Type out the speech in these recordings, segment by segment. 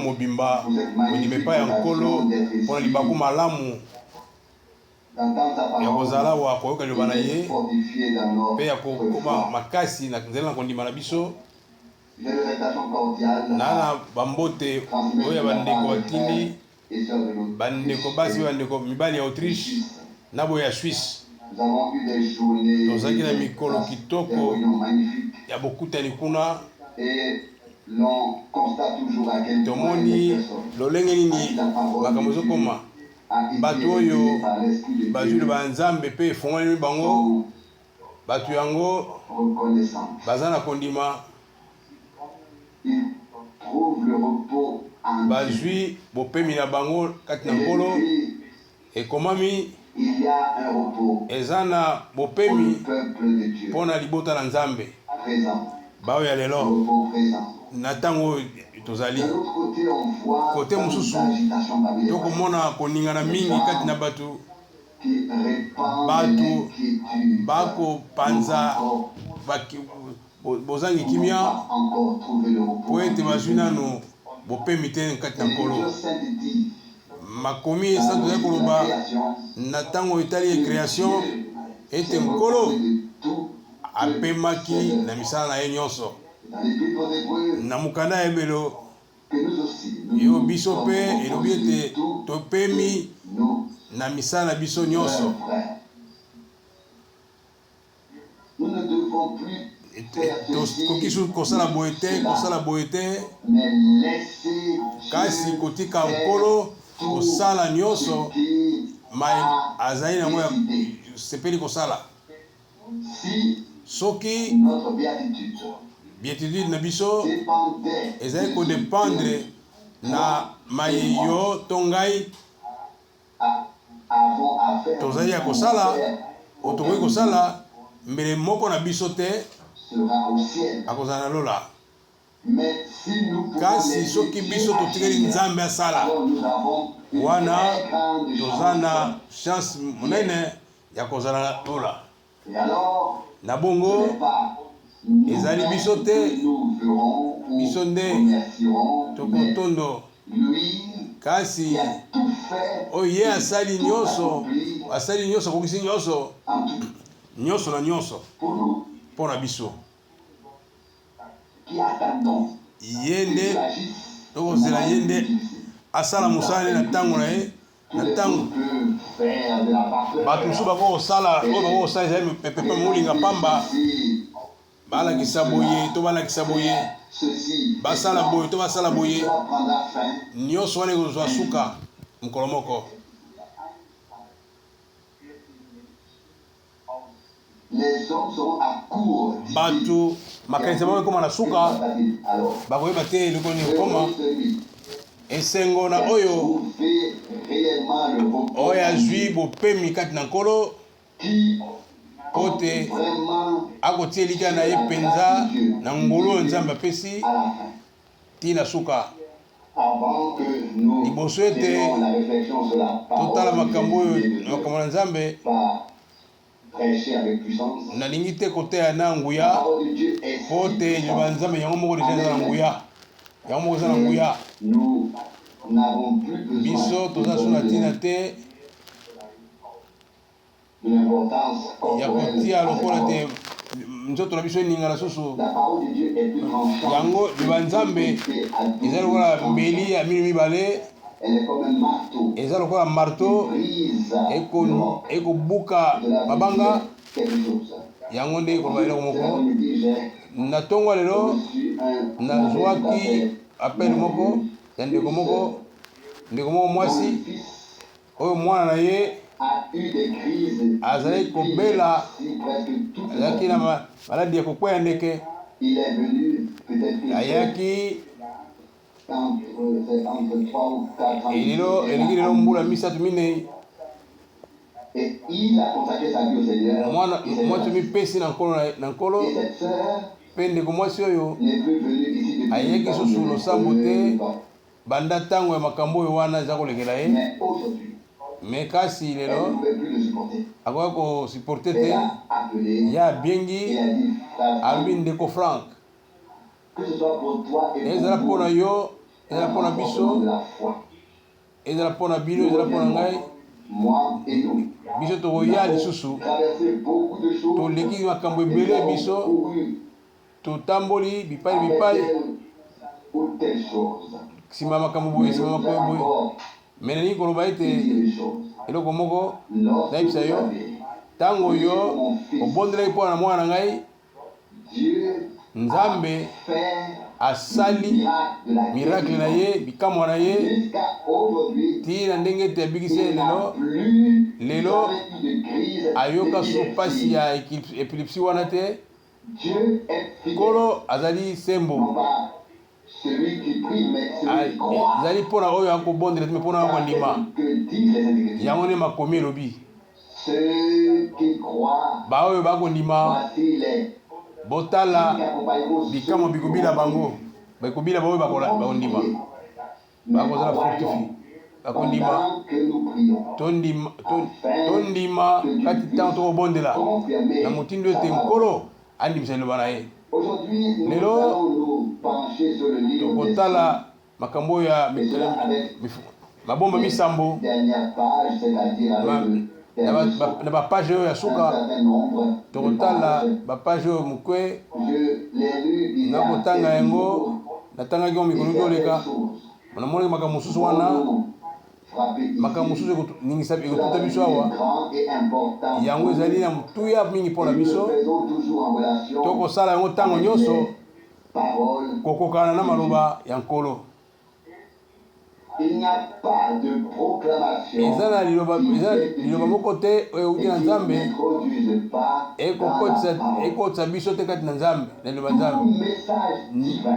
mobimba ondima epai ya nkolo mpona libaku malamu ya kozala wa koyoka liloba na ye mpe ya kokoma makasi na nzela na kondima na biso. Na bambote oyo ya bandeko batindi bandeko basi bandeko mibali ya Autriche na boye ya Suisse. Tozalaki na mikolo kitoko ya bokutani kuna. Tomoni lolenge nini makambo ezokoma bato oyo bazwi liloba ya Nzambe mpe efungwani bango, bato yango baza na kondima, bazwi bopemi na bango kati na nkolo. Ekomami eza na bopemi mpona libota na Nzambe baoyo ya lelo na ntango tozali. Kote mosusu tokomona koningana mingi kati na bato bakopanza bozangi kimia po ete bazwi nano bopemi te kati na nkolo. Makomi esa tozali koloba na ntango etali ya création ete nkolo apemaki na misala na ye nyonso. Na mokanda ya ebelo yo biso mpe elobi ete topemi na misala na biso nyonso. Koki su kosala boye te kasi kotika nkolo kosala nyonso mai azali nango ya sepeli kosala. Soki beatitude na biso ezali kodependre na mai yo to ngai tozali ya kosala oyo tokoki kosala mbele moko na biso te akozala na lola. Kasi soki biso totikeli Nzambe asala wana toza na chance monene ya kozala na lola. Na bongo ezali biso te, biso nde tokotondo kasi oyo ye asali nyonso akokisi nyonso na nyonso mpona biso. Ye nde tokozela ye nde asala mosala na ntango na ye. Na ntango bato mosusu bakokosala oyo bakokosala ezali pepe molinga pamba balakisa boye to balakisa boye, basala boye to basala boye, nyonso wana ekozwa suka mokolo moko. Bato makanisa bango ekoma na suka bakoyeba te eloko nini ekoma. Esengo na oyo azwi bopemi kati na nkolo ote akotia elika na ye mpenza na ngolu oyo Nzambe apesi tina suka. Liboso ete totala makambo oyo makambo na Nzambe nalingi te koteya na nguya po te liloba Nzambe yango moko deja eza na nguya, yango moko eza na nguya. Biso toza so na ntina te ya kotia lokola te nzoto na biso eningana susu. Yango liloba Nzambe eza lokola mbeli ya minu mibale, eza lokola marteau ekobuka mabanga. Yango nde koloba eloko moko. Na ntongo lelo nazwaki apele moko ya ndeko moko mwasi oyo mwana na ye azali kobela, azalaki na maladi ya kokweya ndeke. Ayaki elingi lelo mbula 3-4 mwasi mipesi na nkolo mpe ndeko mwasi oyo ayaki susu losambo te banda ntango ya makambo oyo wana eza kolekela ye. Me kasi lelo akoki kosupporte te, ye abengi alobi ndeko Frank ezala mpona yo ezala mpona biso, ezala mpona bino, ezala mpona ngai. Biso tokoya lisusu, toleki makambo ebele biso, totamboli bipai nsima makambo boye, nsima makambo boye. Me nalingi koloba ete eloko moko nayebisa yo, ntango yo obondelaki mpona mwana na ngai, Nzambe asali miracle na ye, bikamwa na ye, tina ndenge ete abikisi lelo ayoka so pasi ya epilepsi wana te. Nkolo azali sembo, azali mpona oyo akobondela te, me mpona akondima. Yango nde makomi elobi, baoyo bakondima botala bikamwa bikobila bango, bakobila baoyo bakondima, bakozala fortifi, bakondima. Tondima kati ntango tokobondela na motindo ete Nkolo andimisa liloba na ye. Lelo tokotala makambo ya mabomba misambo na bapage oyo ya suka. Tokotala bapage oyo mokwe, nakotanga yango, natangaki yango mikolo toleka, namonaki makambo mosusu wana, makambo mosusu ekotuta biso awa. Yango ezali na motuya mingi mpona biso, tokosala yango ntango nyonso, kokokana na maloba ya Nkolo. Eza na liloba moko te oyo euti na Nzambe ekotisa biso te kati na Nzambe, na liloba Nzambe.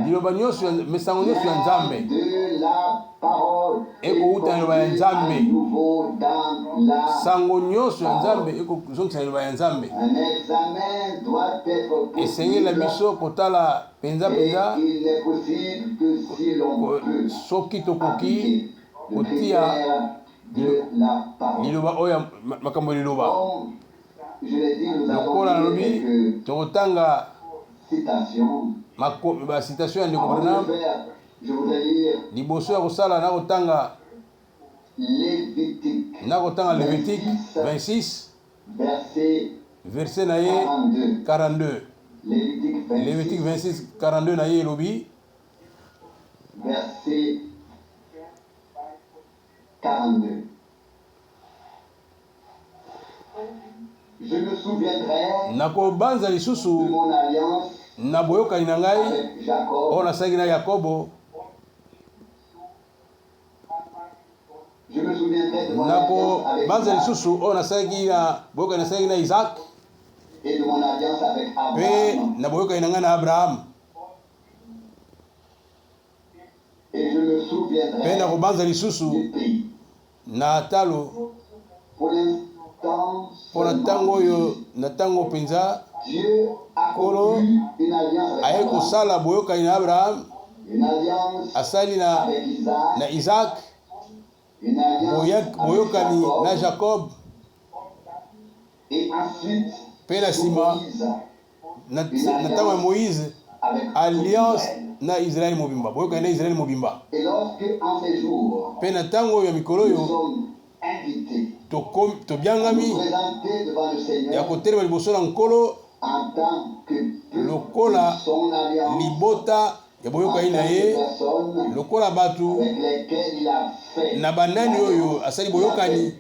Liloba nyonso, mesango nyonso ya Nzambe ekouta na liloba ya Nzambe. Sango nyonso ya Nzambe ekozongisa na liloba ya Nzambe. Esengeli na biso kotala penza soki tokoki kotia liloba oyo makambo liloba. Lokola nalobi tokotanga basitation ya ndeko Branham, liboso ya kosala nakotanga Lévitique 26 verset na ye 42. Lévitique 26 42 na ye elobi, verset 42. Je me souviendrai nakobanza lisusu de mon alliance na boyokani na ngai avec Jacob. oyo nasalaki na Yakobo. Je me souviendrai de mon alliance avec Nakobanza Isaac lisusu oyo nasalaki na boyokani nasalaki na Isaac, et de mon alliance avec mpe Abraham. na boyokani na ngai na Abraham. Et je me Mpe souviendrai nakobanza lisusu du pays. na talo Pour l'instant, mpona ntango oyo, na ntango mpenza Dieu a Kolo conclu une alliance avec aye Abraham, kosala boyokani na Abraham, une alliance asali avec Isaac, na Isaac, une alliance boyokani na avec Jacob, Jacob, et ensuite mpe na sous nsima Moïse, na ntango ya Moïse, avec alliance Israël. na Israeli mobimba, boyokani na Israeli mobimba. Et lorsque en ces jours, Mpe na ntango oyo ya mikolo nous oyo sommes invités à tobiangami nous présenter devant le ya Seigneur kotelema liboso na Nkolo en tant que peuple lokola de son alliance, libota ya en boyokani na tant que ye, personnes lokola bato avec lesquelles il a fait na banani oyo asali boyokani,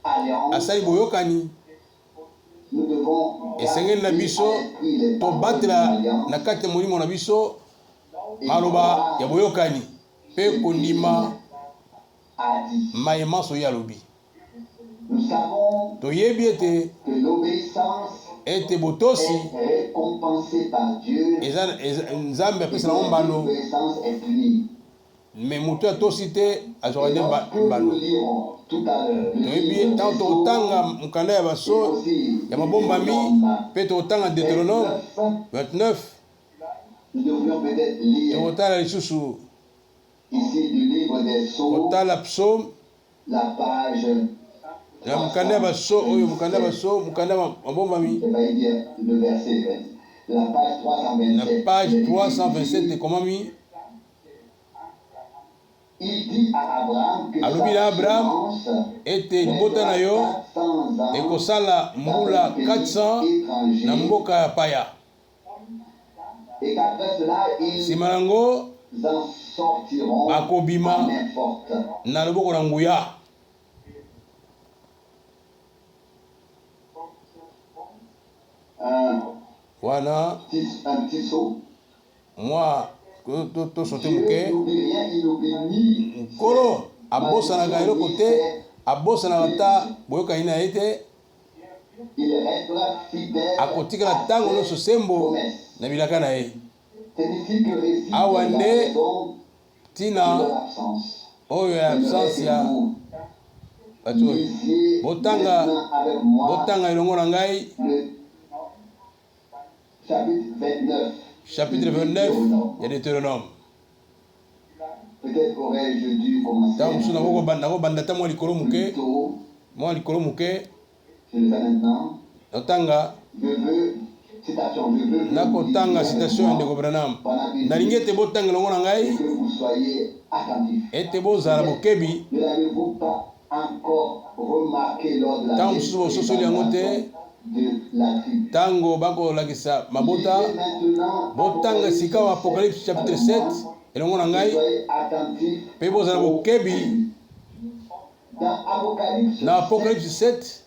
alliance, asali boyokani. nous devons Esengeli na biso tobatela na kati ya molimo na biso maloba ya boyokani mpe kondima a dit. mayema so ye alobi. Nous savons Toyebi ete que l'obéissance botosi est récompensée par Dieu. Nzambe apesa nango mbano, L'obéissance est punie. me moto atosi te azwaka Et nde lorsque nous mbano. lirons tout à l'heure le Toyebi livre des ntango Sceaux, tokotanga mokanda ya et baso aussi ya le mabombami Deutéronome mpe tokotanga Deutéronome 29, nous devrions peut-être lire tokotala lisusu ici du livre des Sceaux, kotala psaume la page, na mokanda ya baso oyo, mokanda ya baso, mokanda ya mabombami je vais dire le verset 20, la page na 327. page il est 327 écrit, ekomami, Il dit à Abraham que alobi na Abraham sa ete libota na yo 400 ans ekosala mbula 400 na mboka ya paya. et qu'après cela, ils Nsima nango en sortiront bakobima en main forte. na loboko na nguya. Wana Un petit saut. mwa tosote Dieu moke n'oublie rien, il n'oublie ni nkolo abosanaka eloko te, abosanaka ata boyokani na ye te, il restera fidèle akotikala ntango nyonso sembo na bilaka na ye. C'est ici que réside Awa la nde raison de ntina leur absence. oyo ya absence ya bato oyo. Lisiez Botanga maintenant avec moi botanga elongo na ngai le chapitre 29. chapitre 29 ya Deutéronome. Peut-être aurais-je dû commencer Ntango mosusu un nakobanda ata mwa likolo peu moke, plus tôt. mwa likolo moke Je le fais maintenant. nakotanga Je veux, citation, je veux que nakotanga vous citation ya ndeko Branham. Nalingi ete botanga elongo na ngai que vous soyez attentifs. ete bozala bokebi. Ne l'avez-vous pas encore remarqué lors de la Ntango mosusu bososoli yango te, de la tribu? ntango bakolakisa mabota Lisez maintenant botanga sika wa Apocalypse chapitre 7 elongo na ngai soyez attentifs mpe bozala bokebi dans Apocalypse na Apocalypse 7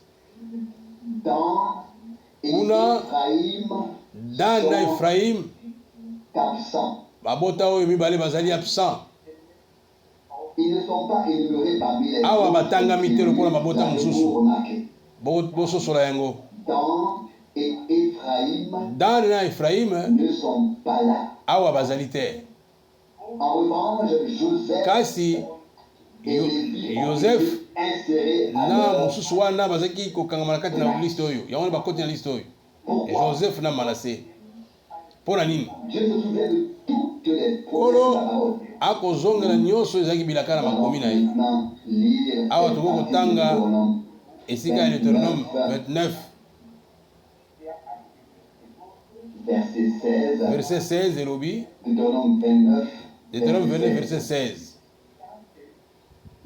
dans Kuna Ephraïm Dan na Ephraim absents. babota oyo mibale bazali absent. Ils ne sont pas énumérés parmi les Awa autres. batangami te lokola mabota Avez-vous mosusu. remarqué? Bososola yango. Dan et Ephraïm Dan na Ephraim ne sont pas là. awa bazali te. En revanche, Joseph Kasi et Lévi ont Joseph été insérés à na leur mosusu wana bazaki kokangama na kati na liste oyo yango bakoti na liste oyo. Pourquoi? Joseph na Manassé. Mpo na nini? Dieu se souvient de toutes les promesses de Kolo sa parole. akozongela nyonso ezalaki bilaka na makomi na ye. Maintenant, lire Awa cette tokoki partie de kotanga Deutéronome. esika ya Deutéronome 29 Verset 16. verset 16 elobi. Deutéronome 29. Deutéronome 29 verset 16.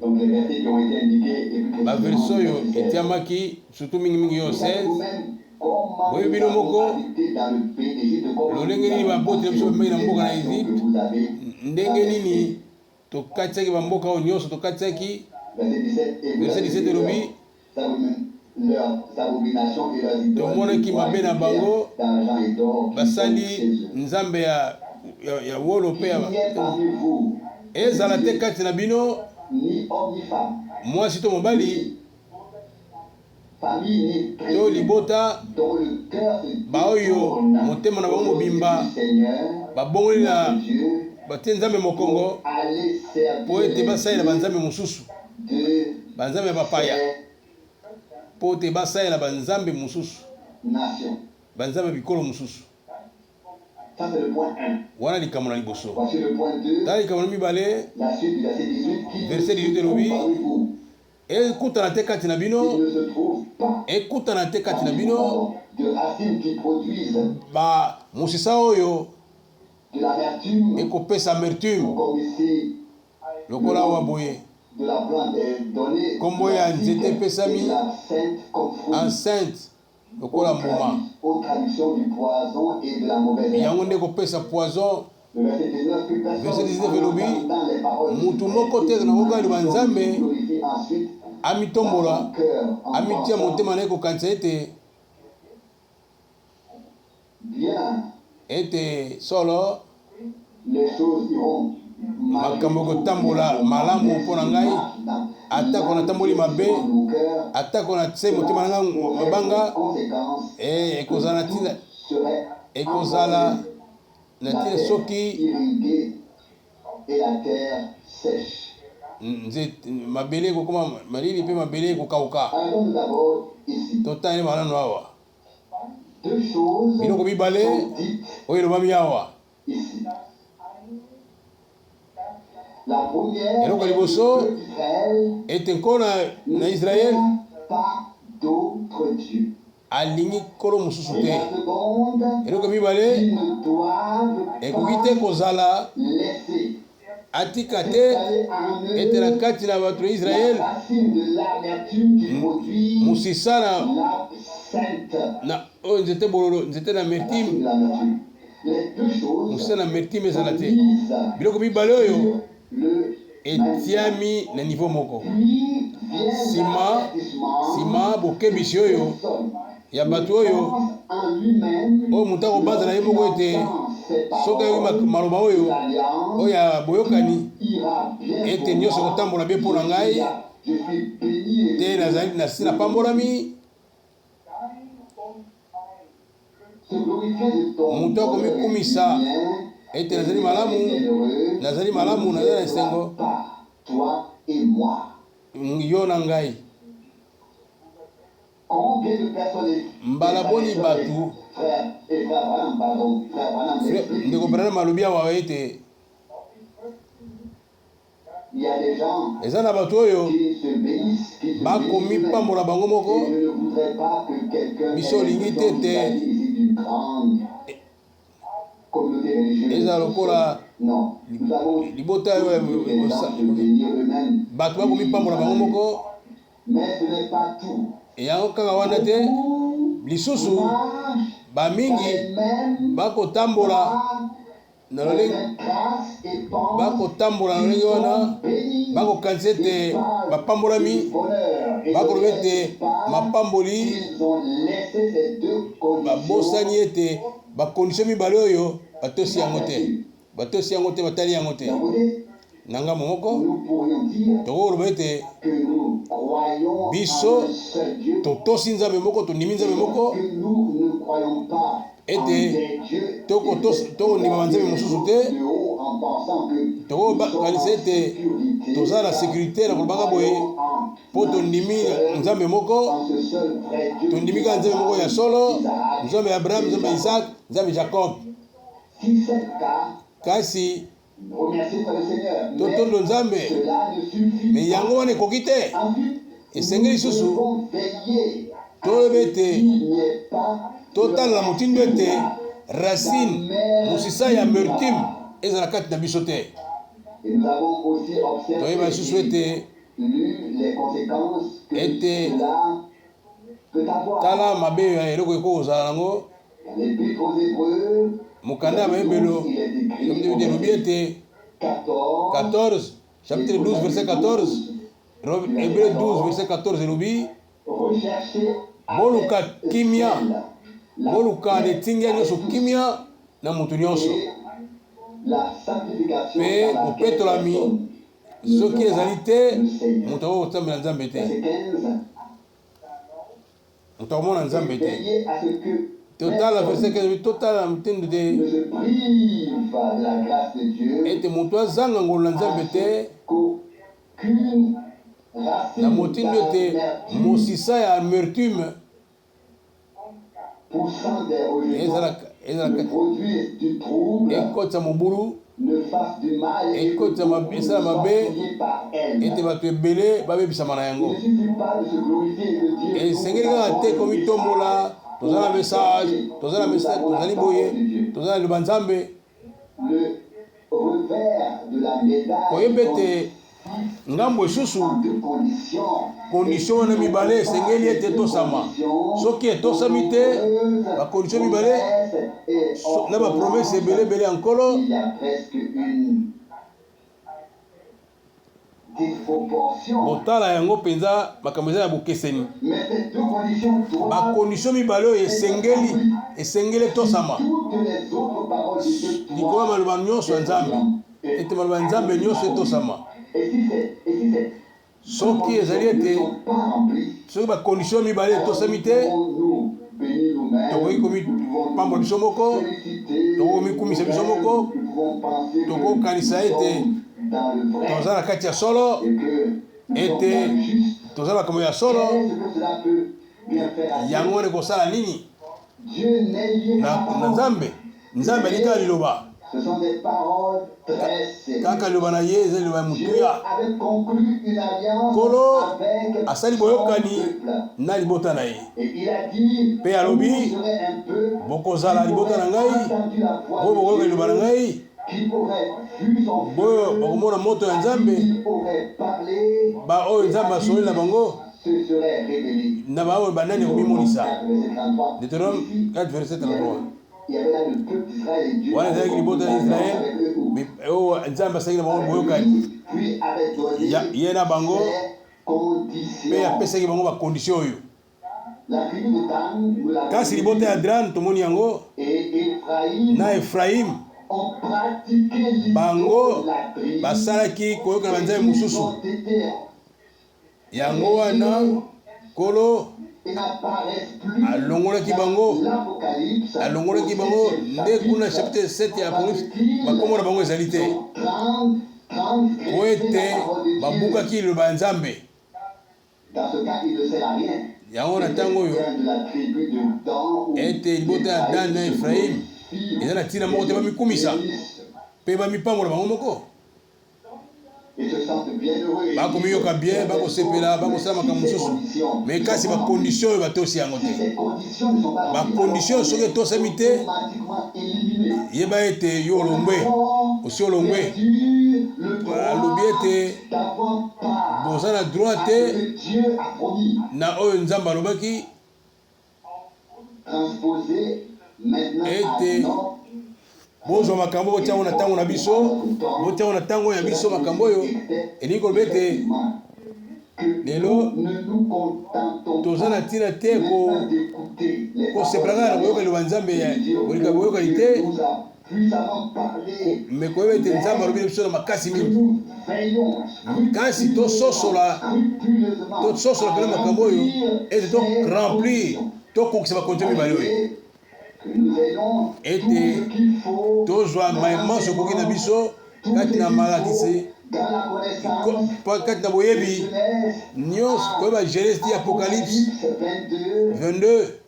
Donc les versets qui ont été indiqués et plus Baverso oyo verset 16. etiamaki surtout mingimingi yo Vous savez 16 vous-même comment Oui, nous bino avons moko. habité dans le pays d'Égypte, comment lolenge nous nini avons baboti na biso passé bamei na les mboka na nations que Egypte, vous avez ndenge nini tokatiaki bamboka oyo nyonso tokatiaki. Verset 17 et Verset 17 elobi leurs abominations et leurs idoles tomonaki mabe na bango d'argent et d'or qui sont chez basali eux. nzambe ya wolo mpe ya Il n'y ait parmi vous ezala te kati na bino ni homme ni femme, mwasi to mobali famille ni to tribu, libota dont le cœur se baoyo détourne motema na bango au mobimba du Seigneur, babongoli na notre Dieu, batie nzambe mokongo aller servir mpo ete les basalela dieux banzambe mosusu, de banzambe ya bapaya, ces mpo ete basalela banzambe mosusu, nations. banzambe ya bikolo mosusu. Ça c'est le point 1. Wana likambo na liboso. Voici le point 2. Tala likambo na mibale La suite du verset 18 qui Verset 18 se trouve elobi, parmi vous. ekutana te kati na Il bino, ne se trouve pas ekutana te kati na parmi vous, bino pardon, de racines qui produisent ba mosisa oyo de l'amertume, ekopesa amertume comme ici lokola awa boye de la plante est donnée, Kombo ya nzete epesami, et la sainte comme fruit, enceinte lokola mbuma aux traductions du poison et de la mauvaise herbe. yango nde ekopesa poison. Le verset 19, plus personne Verset 19 en elobi, entendant les paroles mutu moko te na koka liba nzambe glorifie ensuite amitombola dans son cœur en amitia pensant, motema na ye kokanisa bien, ete solo les choses iront makambo kotambola malamu mpo na ngai, atako natamboli mabe, atako natse motema na ngai mabanga, ekozala na ekozala na tina soki irriguée et la terre sèche. mabele ekokoma malili mpe mabele ekokauka. Allons d'abord ici. Totali malano awa Deux choses biloko mibale sont dites oyo elobami awa. ici. La première, Eloko liboso Israël ete nkolo na Israel pas d'autre Dieu. alingi nkolo mosusu Et te. la seconde, Eloko mibale ils ne doivent ekoki te pas kozala laisser atika te ete na kati na bato ya Israel musisa na oyo nzete bololo nzete na mertime musisa na mertime ezala te biloko mibale oyo etiami na niveau moko sima bokebisi oyo ya bato oyo moto akobanza na ye moko ete soki ayoki maloba oyo ya boyokani ete nyonso kotambola bien mpo na ngai te nazali nasi napambolami moto akomikumisa ete nazali malamu nazali na esengo yo na ngai mbala boni bato ndeko Branham alobi awa ete eza na bato oyo bakomipambola bango moko biso olingi te te eza lokola libota bato bakomipambola bango moko yango kaka wana te lisusu bamingi bakotambola na lolenge wana bakokanisa ete bapambolami bakoloba ete mapamboli babosani ete bakondisio mibale oyo batosi yango te batali yango te na ngambo moko tokoloba ete biso totosi nzambe moko tondimi nzambe moko ete tokondima banzambe mosusu te tokokanisa ete toza na sécurité na kolobaka boye mpo tondimi nzambe moko tondimi kaka nzambe moko ya solo nzambe ya Abraham nzambe ya Isaac nzambe Jacob kasi totondo nzambe me yango wana ekoki te esengeli susu toyeba ete totala na motindo ete racine mosisa ya mertime ezala kati na biso te toyeba lisusu ete tala mabe ya eloko ekoki kozala nango mokanda ya mayebelo elobi ete 14 chapitre 12 verset 14 Hébreu 12 verset 14 elobi boluka kimia boluka letingia nyonso kimia na moto nyonso mpe bopetolami soki ezali te moto akoki kotambela nzambe te moto akomona nzambe te totala verset 15 totala mtindo te ete moto azanga ngolu na nzambe te na motindo ete mosisa ya amertume ekotisa mobulu ekotisa esala mabe ete bato ebele babebisama na yango esengeli kaka te komitombola toza na message tozali boye toza na liloba nzambe koyeba ete ngambo esusu kondisio wana mibale esengeli ete etosama soki etosami te bakondisio mibale na bapromese ebelebele ya nkolo botala yango mpenza makambo eza ya bokeseni bakondisio mibale oyo esengeli etosama likolo ya maloba nyonso ya nzambe ete maloba ya nzambe nyonso etosama soki ezali ete soki bakondisio mibale etosami te tokoki komipambola biso moko tokoki komikumisa biso moko tokokanisa ete toza na kati ya solo ete toza makambo ya solo yango wana ekosala nini na nzambe alika liloba kaka liloba na ye eza liloba ya motuya nkolo asali boyokani na libota na ye mpe alobi bokozala libota na ngai bo bokoyoka liloba na ngai qui aurait vu son feu, boyo bakomona moto ya nzambe qui aurait parlé, ba oyo nzambe asoli na bango se serait révélé. na baoyo banani komimonisa. 4, verset 33. Deutéronome 4 verset 33. Il y avait là le peuple d'Israël et Dieu wana ezalaki libota ya Israel avec eux. oyo nzambe asalaki na bango boyokani Puis avait donné ye na bango ses conditions. mpe apesaki bango bakondition oyo. La tribu de Dan, nous l'avons kasi vu, libota ya Dan tomoni yango et Ephraïm na Efraim ont pratiqué bango l'idolâtrie. basalaki koyoka na banzambe Ils mosusu ont été yango wana kolo et n'apparaissent plus. alongolaki bango L'Apocalypse alongolaki bango nde kuna chapitre 7 ya Apocalypse bakombo na bango ezali te po ete babukaki liloba ya nzambe. Dans ce cas, il ne sert à rien. yango na ntango oyo De la tribu de Dan, ete libota ya Dan na Efraim eza na ntina moko te bamikumisa mpe bamipambola bango moko ils se sentent bienheureux. bakomiyoka bien bakosepela bakosala makambo mosusu me kasi bakondition oyo batosi yango te. Ces conditions ne sont pas bakondition soki etosami te automatiquement éliminées. yeba ete yo olongwe osi olongwe alobi ete D'avoir part boza na droit à te ce que Dieu a promis. na oyo nzambe alobaki Transposé maintenant Été. à notre bozwa makambo botiango na ntango na biso botiango na ntango ya biso makambo oyo elingi koloba ete lelo ne nous contentons toza na ntina te pas d'écouter les kosepela kaka na koyoka liloba nzambe kolika boyokani te nous a puissamment parlé. me koyeba ete nzambe alobi na biso na makasi mingi Nous veillons kasi tososola scrupuleusement mpena makambo oyo ete toremplir tokokisa bakondio mibale oyo que nous ayons Été. tout ce qu'il faut tozwa mayemanso ekoki na biso kati na malakisi dans la connaissance kati na boyebi Genèse, nyonso koyeba Genèse ti Apocalypse 22 22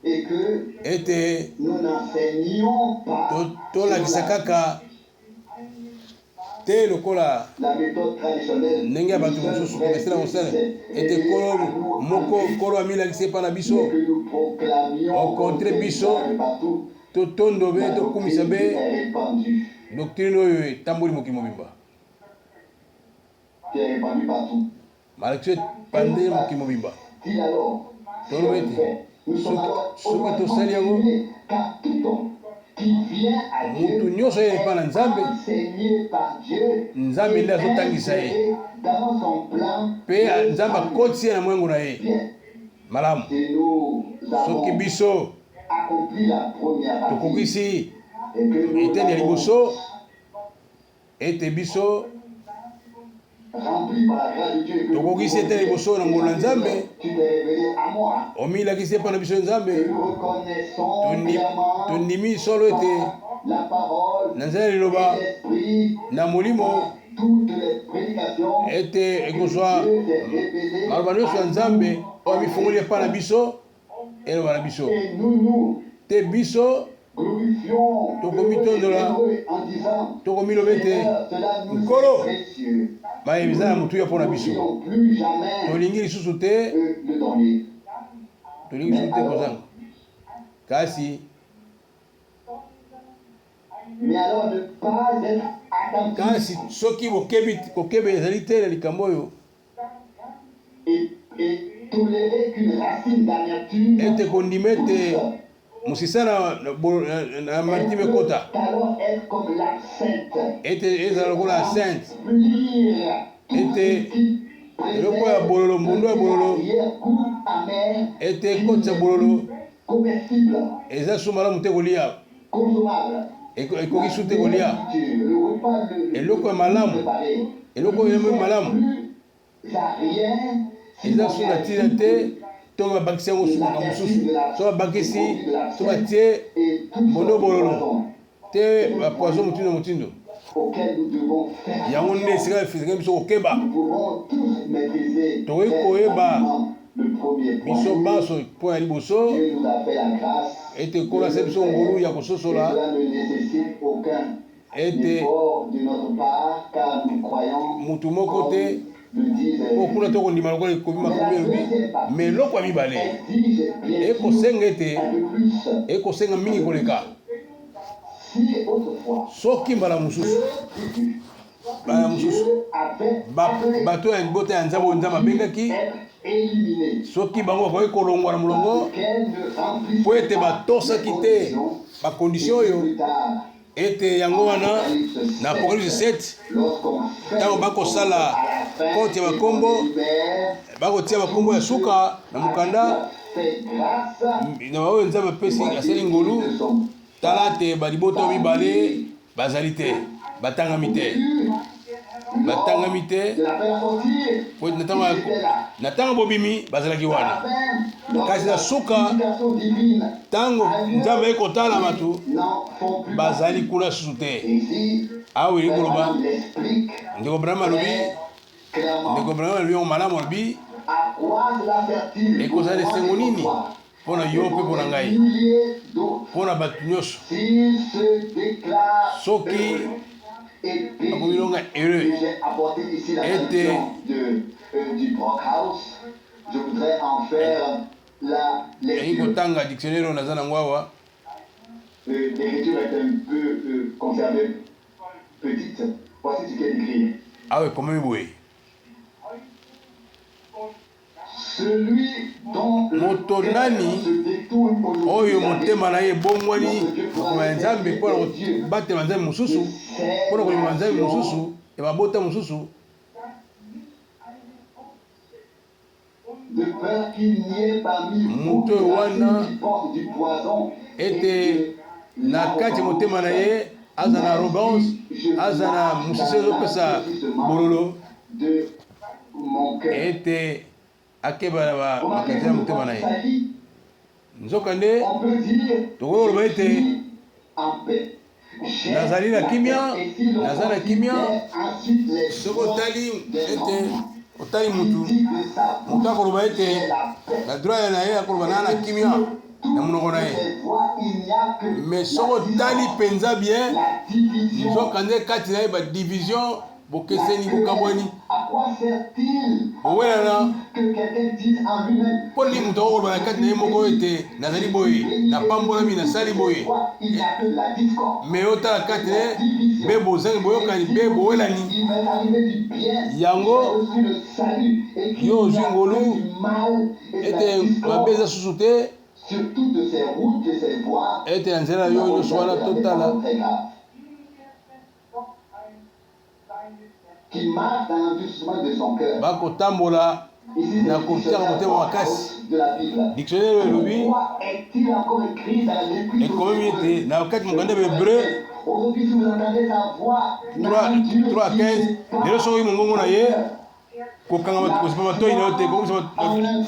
et que ete nous n'enseignions pas tolakisa kaka te lokola la méthode traditionnelle. ndenge ya bato mosusu komesela mosala ete kolo amilakisi epa na biso Que nous proclamions okontre biso partout. totondo be tokumisa be est répandu. doctrine oyo etamboli mokili mobimba Qui est répandu partout. malakisi epande mokili mobimba Dit alors, si Tolo on ete. le fait, nous sommes alors soki automatiquement tosali yango disciplinés, car tout homme qui vient à mutu Dieu nyonso oyo epa na nzambe enseigné par Dieu nzambe nde azotangisa ye inséré dans son plan mpe nzambe akotisi ye na mwengo na ye bien. malamu Et nous soki avons biso accompli la première partie tokokisi et que nous eteni ya avons liboso ete biso rempli par la grâce de Dieu et que tokokisi eteni ya liboso na ngolu na nzambe tu t'es révélé à moi. omilakisi epa na biso ya nzambe Et nous reconnaissons clairement tondimi solo ete la parole na nzela et liloba l'esprit na molimo toutes les prédications ete ekozwa Dieu s'est révélé maloba nyonso ya nzambe oyo amifungoli epa na biso eloba na biso et nous te biso glorifions Tokomitondola. Dieu en disant tokomiloba ete Seigneur, cela nous Nkolo. est précieux. mayebi eza na motuya mpo na Nous biso n'allons plus jamais tolingi lisusu te le donner. tolingi lisusu te kozanga kasi Mais alors ne pas être attentif kasi soki kokebe ezali te na likambo oyo et tolérer qu'une racine d'amertume ete kondima ete mosisa na matime ekota alors être comme l'absinthe. ete ezala lokola sainte Lire ete eloko ya bololo mbundo ya bololo goût amer, ete ekotisa bololo comestible, eza su malamu te kolia consommable. ekoki su te kolia Le repas eloko ya malamu préparé. eloko oyo eloko malamu Plus à rien. eza su na ntina te to babakisi yango sumaka mosusu so babakisi to batie Et tout mbondo bololo poison te bapoison motindo motindo auquel nous devons faire. yango nde esika efisaka biso kokeba Nous pouvons tous maîtriser Tokoki très koyeba rapidement le premier biso point. banso mpo ya liboso Dieu nous a fait la grâce. ete kolasa biso ngolu ya Et kososola cela ne nécessite aucun ete effort de notre part, car nous croyons, mutu moko te le disent mpo kuna tokondima lokola ekomi makomi elobi me eloko ya mibale exige bien sûr ekosenga ete un peu plus. ekosenga mingi koleka Si autrefois, soki mbala mususu Dieu avait appelé bato ya libota ya nzambe nzambe abengaki être éliminé, soki bango bakoki kolongwa na molongo qu'elle ne remplisse po ete pas batosaki les te conditions. bakondition Et oyo plus tard, ete yango wana na apocalypse 7 lorsqu'on fait ntango le bakosala compte à la fin, kote ya et bakombo qu'on libère, bakotia bakombo ya suka na mokanda fait grâce, na baoyo nzambe apesi asali ngolu ne sont tala te balibota mibale bazali te batangami te batangami te de la peine à sortir. po na ntango bobimi bazalaki wana kasi na suka ntango nzambe ayi kotala bato bazali kuna susu te awa eli koloba ndeko brahima alobi yango malamu alobi ekozala esengo nini mpo na yo mpe mpo na ngai mpo na bato nyonso soki akomi longa heureux ete eyi kotanga dictionnaire oyo naza nango awa l'écriture est un peu conservée petite. Voici ce qu'elle écrit. awa ekomami boye Celui dont moto nani oyo motema na ye ebongwani makoma ya nzambe mpo na kobatela nzambe mosusu mpo na koyima nzambe mosusu ya babota mosusu de peur qu'il n'y ait parmi vous moto oyo wana qui porte du poison ete na kati ya motema na ye aza na arrogance aza na mosisi ezopesa bololo de mon cœur. ete akeba na makanisi ya motema na ye nzokande On peut dire tokoki koloba ete en paix. nazali na kimia naza na kimia Ensuite les soki otali ete otali mutu akoloba ete na droit na ye akoloba naa na kimia na monoko na ye mais soki otali mpenza bien nzokande kati na ye badivision bokeseni bokabwani owelana mpo nini moto akokoloba na kati na ye moko ete nazali boye napambolami nasali boye mais otala kati na ye mpe bozangi boyokani mpe bowelani yango yo ozwi ngolu ete mabe eza susu te ete na nzela yo nyonso wana totala bakotambola na kotiaka motema makasi dictionnaire oyo elobi ekomemi ete na kati mokanda ya hébreu 3:15 lelo soki mongongo na ye kokanga kozipa matoi na yo te kokomisa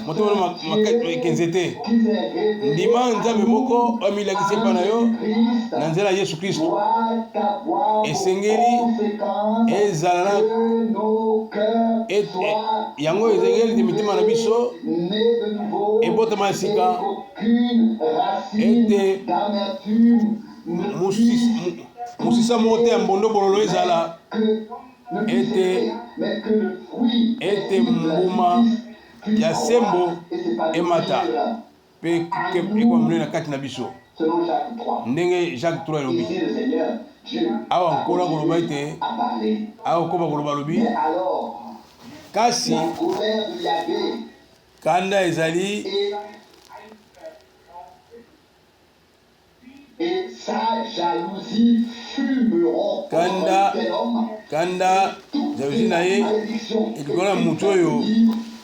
motema ekenze te ndima nzambe moko amilakisi epa na yo na nzela ya yesu kristo esengeli ezala na yango ezengeli te mitema na biso ebotama ya sika ete mosisa moko te ya mbondo bololo ezala ete mbuma ya sembo emata mpe ekwamile na kati na biso ndenge Jacques 3 elobi awa nkola koloba ete awa okoba koloba alobi kasi kanda ezali et sa jalousie fumeront kanda jalousie na ye ekikola na motu oyo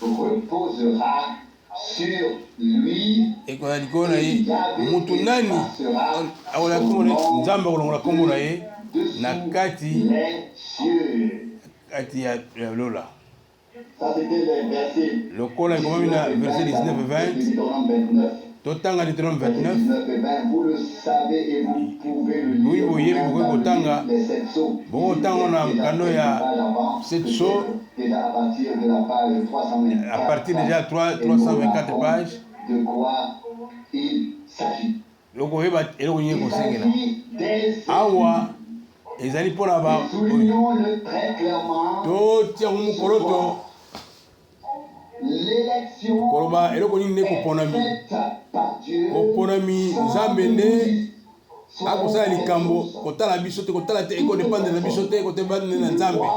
reposera sur lui ekola likolo na ye motu nani akolaka kombo nzambe akolongola kombo na ye na kati ya lola lokola ekomami na verset 19-20 totanga Deutéronome 29 boyi boyebi bokoki kotanga bokotanga na mokando ya 7 so à partir déjà 324 pages lokoyeba eloko nini ekosengela awa ezali mpona ba totiango mokoloto koloba eloko nini nde koponami koponami nzambe nde akosala likambo kotala biso te kotala te ekodépendre na biso te kotebande na Nzambe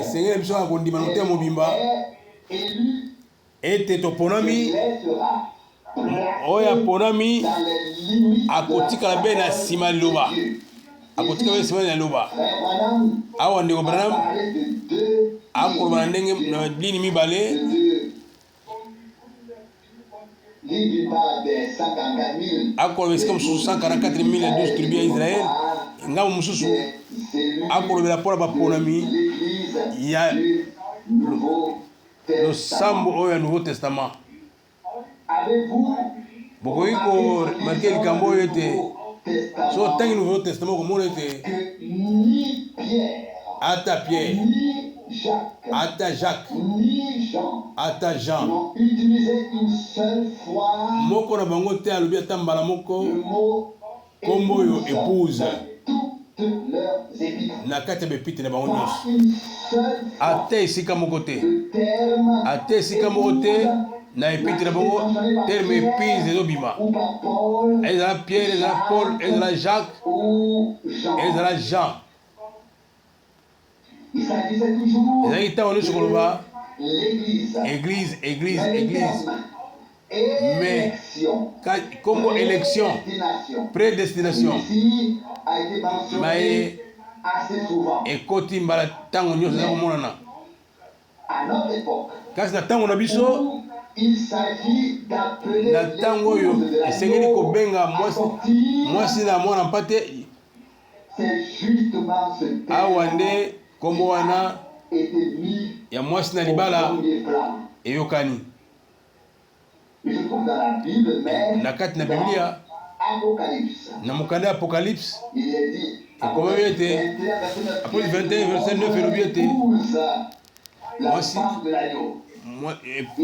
esengeli biso kaka kondima na motema mobimba ete toponami oyo aponami akotikala mpe na nsima liloba akotikala mpe nsima na liloba awa ndeko Branham akoloba na ndenge na lini mibale akoloba esika mosusu 144 000 12 tribu ya Israel ngambo mosusu akolobela mpo na baponami ya losambo oyo ya Nouveau Testament bokoki komarke likambo oyo ete so otangi Nouveau Testament okomona ete ata Pierre ata Jacques ata Jean moko na bango te alobi ata mbala moko kombo oyo épouse na kati ya bepite na bango nyonso ata esika moko te ata esika moko te na epite na bango terme épouse ezobima ezala Pierre ezala Paul ezala Jacques ezala Jean ezalaki ntango nyonso koloba église mais kombo élection prédestination maye ekoti mbala ntango nyonso eza komonana kasi na ntango na biso na ntango oyo esengeli kobenga mwasi na mwana mpate awa nde kombo wana ya mwasi na libala eyokani na kati na Biblia na mokanda ya Apocalypse ekomami ete Apocalypse 21 verset 9 elobi ete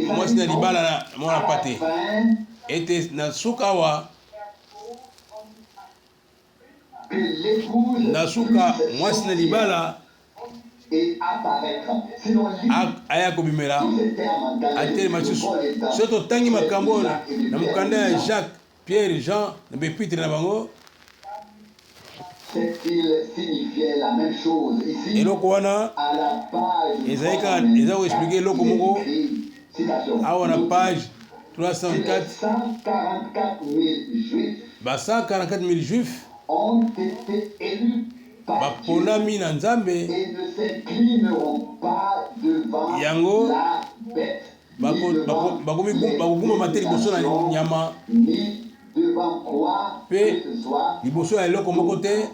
mwasi na libala na mwana mpate ete na suka awa na suka mwasi na libala aya kobimela atelema lisusu so totangi makambo na mokanda ya Jacques Pierre Jean na bepite na bango eloko wana eza koexplike eloko moko awa na page 304 ba 144 000 juifs baponami na Nzambe yango bakogumama te liboso na nyama mpe liboso ya eloko moko te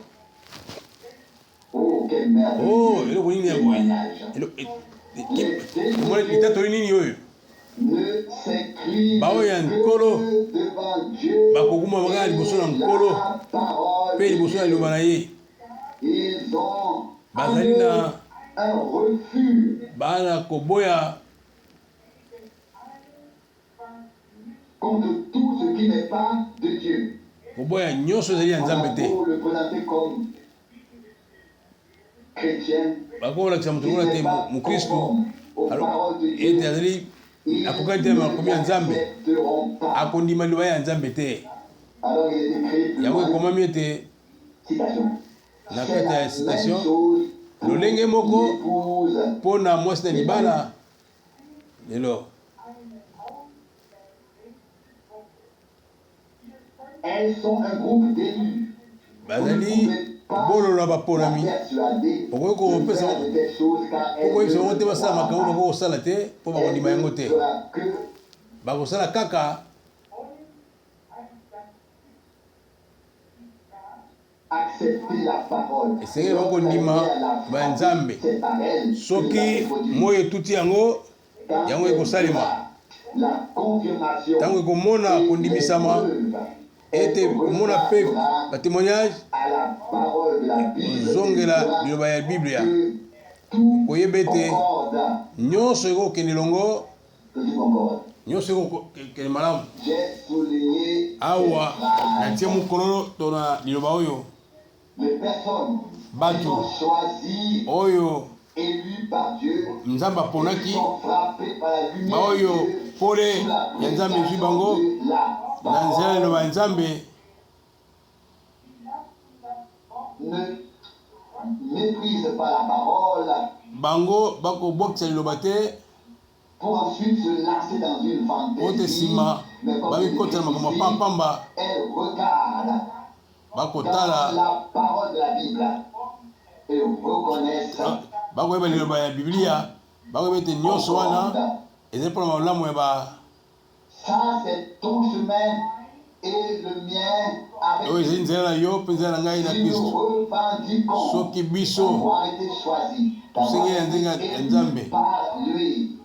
eloko nini yango litatoli nini oyo baoyo ya nkolo bakogumama kaka liboso na nkolo mpe liboso ya liloba na ye bazali na bana koboya koboya nyonso ezali ya Nzambe te bakolakisa moto kola te mokristu ete azali akokani te makomi ya Nzambe akondima liloba ya Nzambe te yango ekomami ete na kati ya citation lolenge moko mpo na mwasi na libala lelo bazali bololo ya baponami okoki kopesa okoyebisa bango te basala makambo bako kosala te mpo bakondima yango te bakosala kaka esengeli bakondima ba Nzambe soki moyo etuti yango ekosalema ntango ekomona kondimisama ete komona mpe batémoignage ozongela liloba ya Biblia koyeba ete nyonso ekokende elongo nyonso ekokende malamu awa natie mokolo to na liloba oyo bato oyo Nzambe aponaki baoyo pole ya Nzambe ezwi bango na nzela liloba ya Nzambe ne méprisent pas la parole bango bakobwakisa liloba te pour ensuite se lancer dans une po te fantaisie. nsima Mais comme babikotela makambo ya pamba elle regarde bakotala dans la parole de la Bible et reconnaissent bakoyeba liloba ya biblia bakoyeba ete nyonso wana ezali mpona malamu ya ba ça c'est ton chemin et le mien avec oyo ezali nzela na yo mpe nzela na ngai na si nous kristo revendiquons soki biso d'avoir été choisis, tosengeli na nzenga ya nzambe par lui.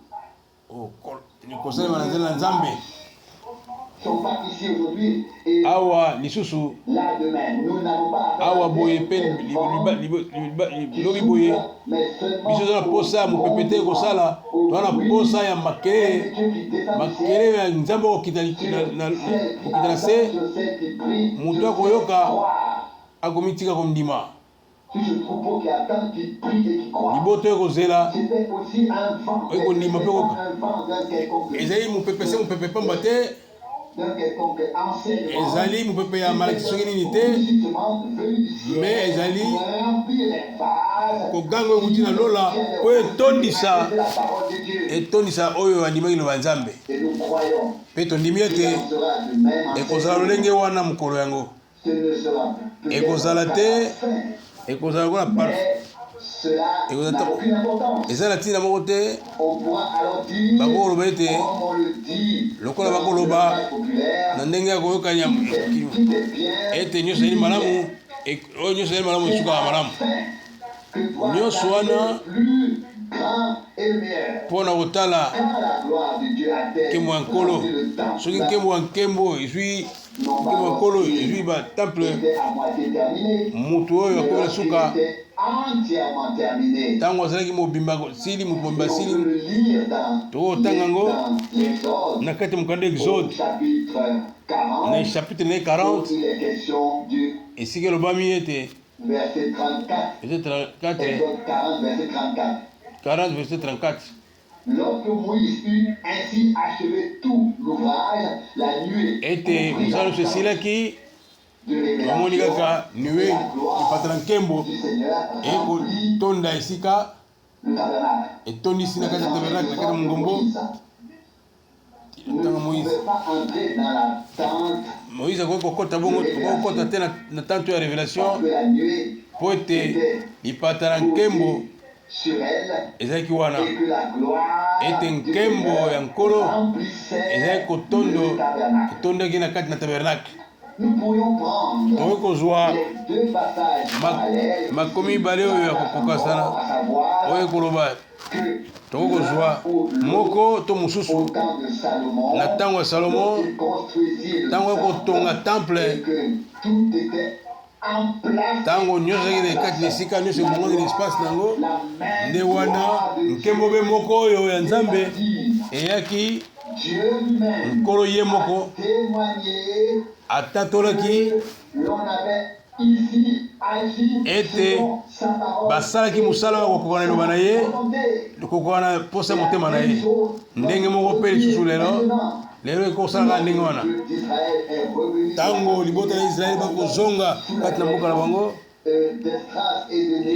kosalema na nzela na nzambe Sont pas ici aujourd'hui et awa lisusu là demain. Nous n'avons pas awa boye mpe lilobi boye biso toza na posa ya mopepe te kosala toza na posa ya makele ya nzambe okokita na se moto akoyoka akomitika kondima liboto ekozela ekondima mpe ezali mopepe se mopepe pamba te ezali mopepe ya malakisi soki nini te me ezali koganga ekuti na lola po etondisa oyo andimaki liloba nzambe mpe tondimi ete ekozala lolenge wana mokolo yango ekozala te ekozala lokola parfait eza na ntina moko te bakoloba ete lokola bakoloba na ndenge ya koyokanya ete nyonso ezali malamu oyo nyonso ezali malamu esukaka malamu nyonso wana mpo na kotala nkembo ya nkolo soki nkembo ya nkembo ezwi nkembo ya nkolo ezwi batemple motu oyo akomela suka ntango azalaki mobimba sili moto mobimba sili tokotanga yango na kati ya mokanda exode na chapitre na 40 esika elobami ete verset 34 40 verset 34. Lorsque Moïse eut ainsi achevé tout l'ouvrage, la nuée ete mosala nyonso esilaki tomoni kaka niwe epatala nkembo ekotonda esika etondisi na kati ya tabernacle na kati ya mongombo ntango moïse akoki kokota bongo kokota te na tanto ya révélation mpo ete lipata na nkembo ezalaki wana ete nkembo ya nkolo ezalaki etondaki na kati na tabernacle tokoki kozwa makomi mibale oyo ya kokokasana oyo ekoloba tokoki kozwa moko to mosusu na ntango ya salomo ntango ya kotonga temple ntango nyonso ezalaki na kati na esika nyonso ebongaki na espace nango nde wana nkembo mpe moko oyo ya nzambe eyaki nkolo ye moko atatolaki ete basalaki mosala oyo kokokana liloba na ye kokokana posa motema na ye ndenge moko mpe lisusu lelo ekosalaka ndenge wana ntango libota ya israeli bakozonga kati na mboka na bango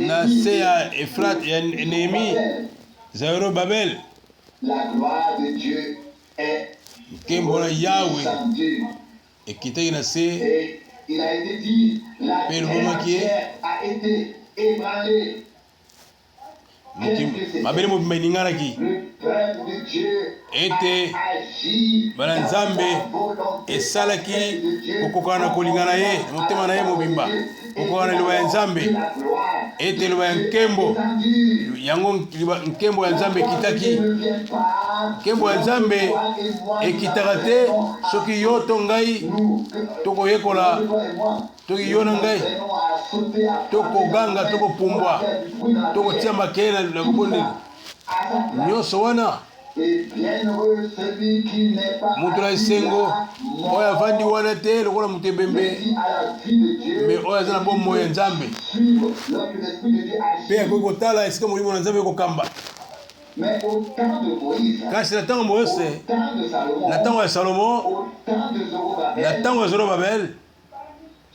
na se ya efrate ya nehemi Zerubabel nkembo na yawe ekitaki na se mpe elobamaki ye mabele mobimba eninganaki ete bana nzambe esalaki kokokana na kolingana ye na motema na ye mobimba kokokana liloba ya nzambe ete liloba ya nkembo yango nkembo ya nzambe ekitaki nkembo ya nzambe ekitaka te soki yo to ngai tokoyekola toki yo na ngai tokoganga tokopumbwa tokotia makele na kobondeli nyonso wana moto na esengo oyo avandi wana te lokola moto ebembe me oyo aza na bomoi ya nzambe mpe akoki kotala esika molimo na nzambe ekokamba kasi na ntango moyose na ntango ya salomo na ntango ya Zerubabel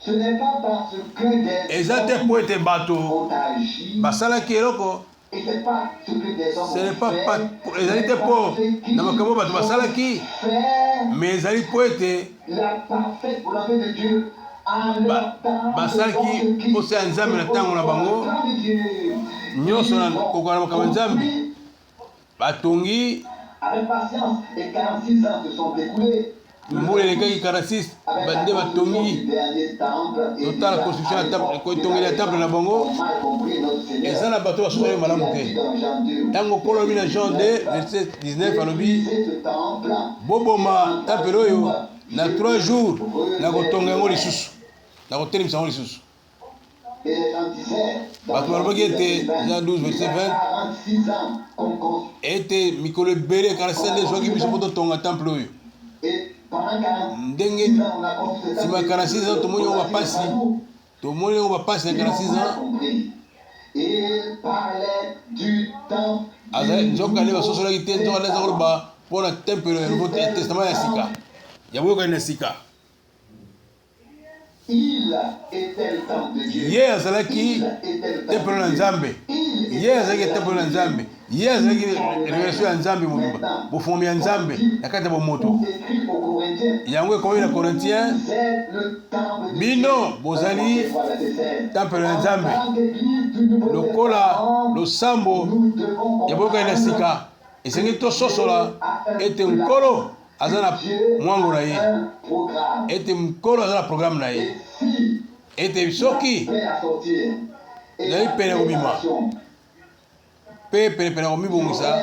Ce n'est pas parce que des eza te po ete bato ont agi, basalaki eloko, et c'est pas ce que des hommes ce n'est ont pas fait, ezali te po na makambo bato basalaki, faire mais ezali po ete la parfaite volonté de Dieu en leur temps, basalaki posa ya nzambe na ntango na bango nyonso na kokola na makambo ya nzambe batongi. avec patience, et 46 ans se sont écoulés. Mbula elekaki 46 bande batongi totala construction ya temple, etongeli ya temple na bango. Eza na bato basosoli malamu te. Ntango Nkolo alobi na Jean 2 verset 19 alobi boboma temple oyo na 3 jours nakotonga yango lisusu, nakotelemisa yango lisusu. Bato balobaki ete Jean 12 verset 20 ete mikolo ebele 47 nde ezwaki biso mpo totonga temple oyo. Ndenge nsima 46 ans tomoni yango bapasi, tomoni yango bapasi na 46 ans azali nzoka nde basosolaki te, nzoka nde aza koloba mpona temple ya nouveau testament ya sika ya boyokani na sika. Ye azalaki temple na Nzambe, ye azalaki temple na Nzambe, ye azalaki révélation ya Nzambe mobimba, bofomi ya Nzambe na kati ya bomoto. Yango ekomami na Corinthiens, bino bozali temple na Nzambe lokola losambo ya boyokani na sika. Esengi tososola ete Nkolo aza na mwango na ye, ete Nkolo aza na programme na ye, ete soki ezali pene ya kobima mpe penepene ya komibongisa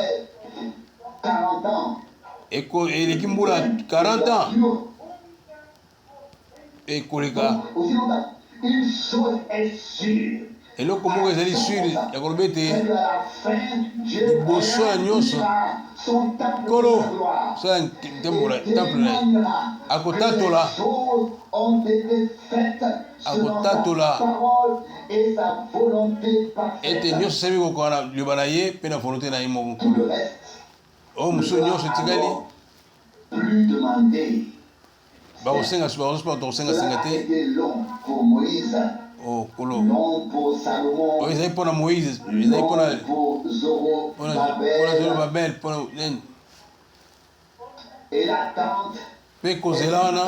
eleki mbula 40 ans ekoleka. Eloko moko ezali sur ya koloba ete liboso ya nyonso Nkolo so ya temple na ye akotatola ete nyonso esali kokoka na liloba na ye mpe na volonté na ye moko Nkolo. Oyo mosusu nyonso etikali bakosenga tokosengasenga te. Oh Nkolo oyo ezali mpona Moïse, ezali mpona Zorobabel, mpona nini mpe kozela wana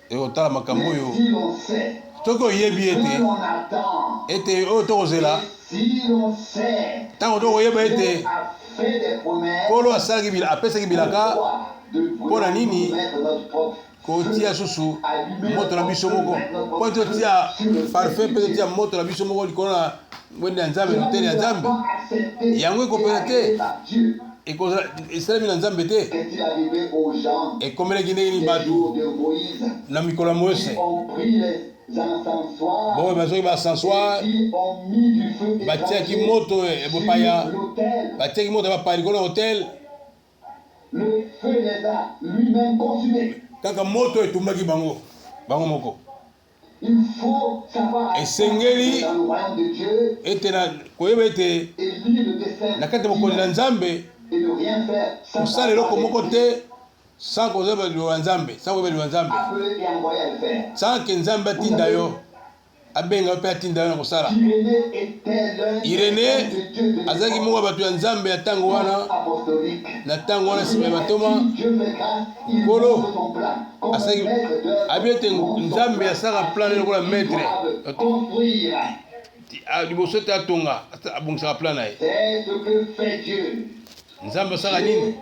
ekotala makambo oyo soki oyebi ete oyo tokozela ntango tokoyeba ete Nkolo apesaki bilaka mpona nini kotia susu moto na biso moko, mpo totia parfum mpe totia moto na biso moko likolo na wende ya Nzambe, lotele ya Nzambe. Yango ekopela te, esalemi na Nzambe te. Ekomelaki ndenge nini bato na mikolo ya Moïse boye bazoki basensoir batiaki moto ebopaya, batiaki moto ya bapaya likolo ya hotel, kaka moto etumbaki bango moko. Esengeli ete na koyeba ete na kati ya bokonzi na Nzambe kosala eloko moko te sans koyeba liloba ya Nzambe, sans koyeba liloba ya Nzambe, sans ke Nzambe atinda yo abenga mpe atinda yo na kosala. Irene azalaki moko ya bato ya Nzambe ya ntango wana, na ntango wana nsima ya batoma Nkolo asalaki abi ete Nzambe asalaka plan lokola maître liboso ete atonga abongisaka plan na ye. Nzambe asalaka nini?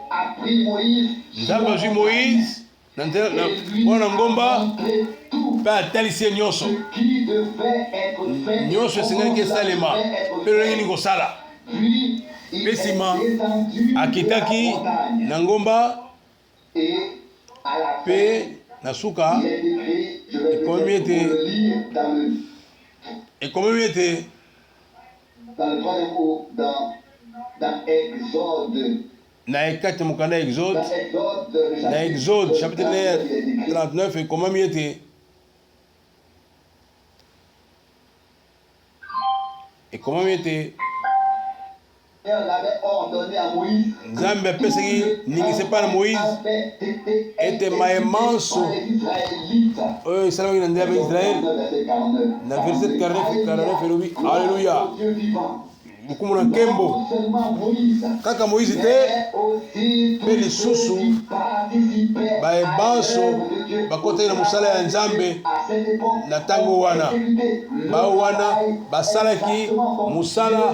Nzambe azwi Moïse na mwana ngomba mpe atalisi ye nyonso esengelaki esalema mpe lolenge nini kosala. Mpe nsima akitaki na ngomba mpe na suka ekomemi ete na ekati mokanda ya Exode, na Exode chapitre 39 ekomami ete l'avait ordonné à Moïse. Nzambe apesaki ningise pa na Moïse ete maemanso oyo esalaki na nzambe ya Israel na verset 49 elobi alleluya mokumu na nkembo kaka Moïse te mpe lisusu bayebanso bakotaki na mosala ya Nzambe na ntango wana bao wana basalaki mosala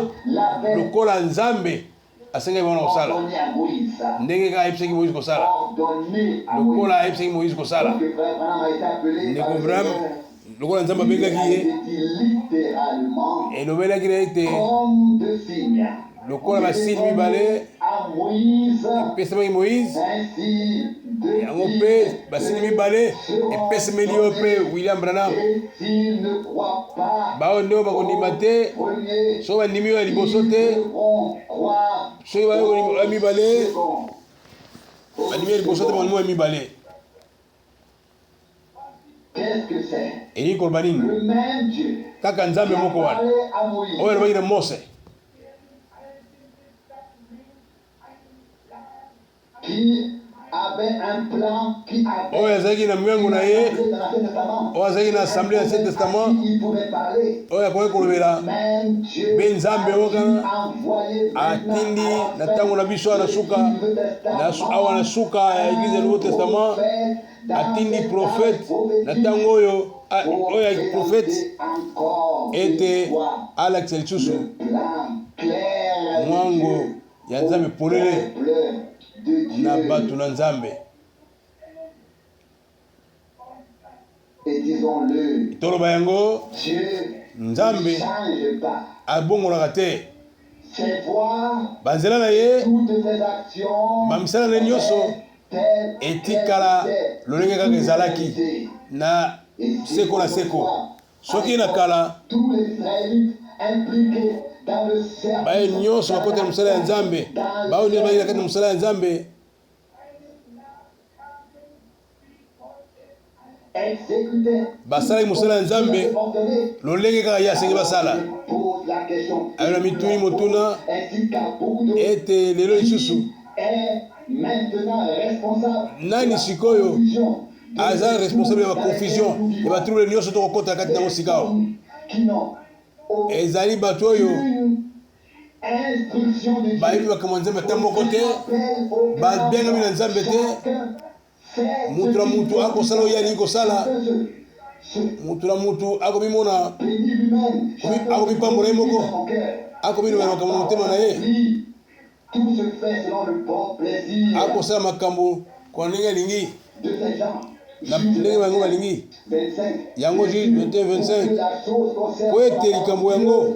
lokola Nzambe asengaki bango kosala ndenge kaka ayebisaki Moïse kosala lokola ayebisaki Moïse kosala ndeko Abraham lokola Nzambe abengaki ye elobelaki na ete lokola basili mibale epesamaki Moïse yango mpe basili mibale epesameli yo mpe William Branham bao nde bakondima te soki bandimi yo ya liboso te soki ya mibale bandimi ya liboso te bandimi ya mibale eyi koloba nini kaka Nzambe moko wana oyo alobaki na Mose oyo azalaki na myango na ye oyo azalaki na assemblée ya Ancien Testament oyo akoki kolobela mpe Nzambe oyo kaka atindi na ntango na biso awa na suka ya Église ya Nouveau Testament atindi prophète na ntango oyo ya prophète ete alakisa lisusu mwango ya Nzambe polele na bato na Nzambe toloba yango Nzambe abongolaka te banzela na ye bamisala na nyonso etikala lolenge kaka ezalaki na seko na seko soki na kala baye nyonso bakota na mosala ya Nzambe bayo nyonso bayi na kati na mosala ya Nzambe basalaki mosala ya Nzambe lolenge kaka ye asengi basala ayo na mituni motuna ete lelo lisusu nani sikoyo aza responsable ya baconfusion ya batrouble nyonso tokokota kati nango sikawa ezali bato oyo bayebi makambo ya Nzambe ata moko te babengami na Nzambe te mutu na mutu akosala oyo alingi kosala mutu na mutu akomimona akomipambola ye moko akomilobela makambo na motema na ye akosala makambo kwa ndenge alingi na ndenge bango balingi yango Juge 21-25 po ete likambo yango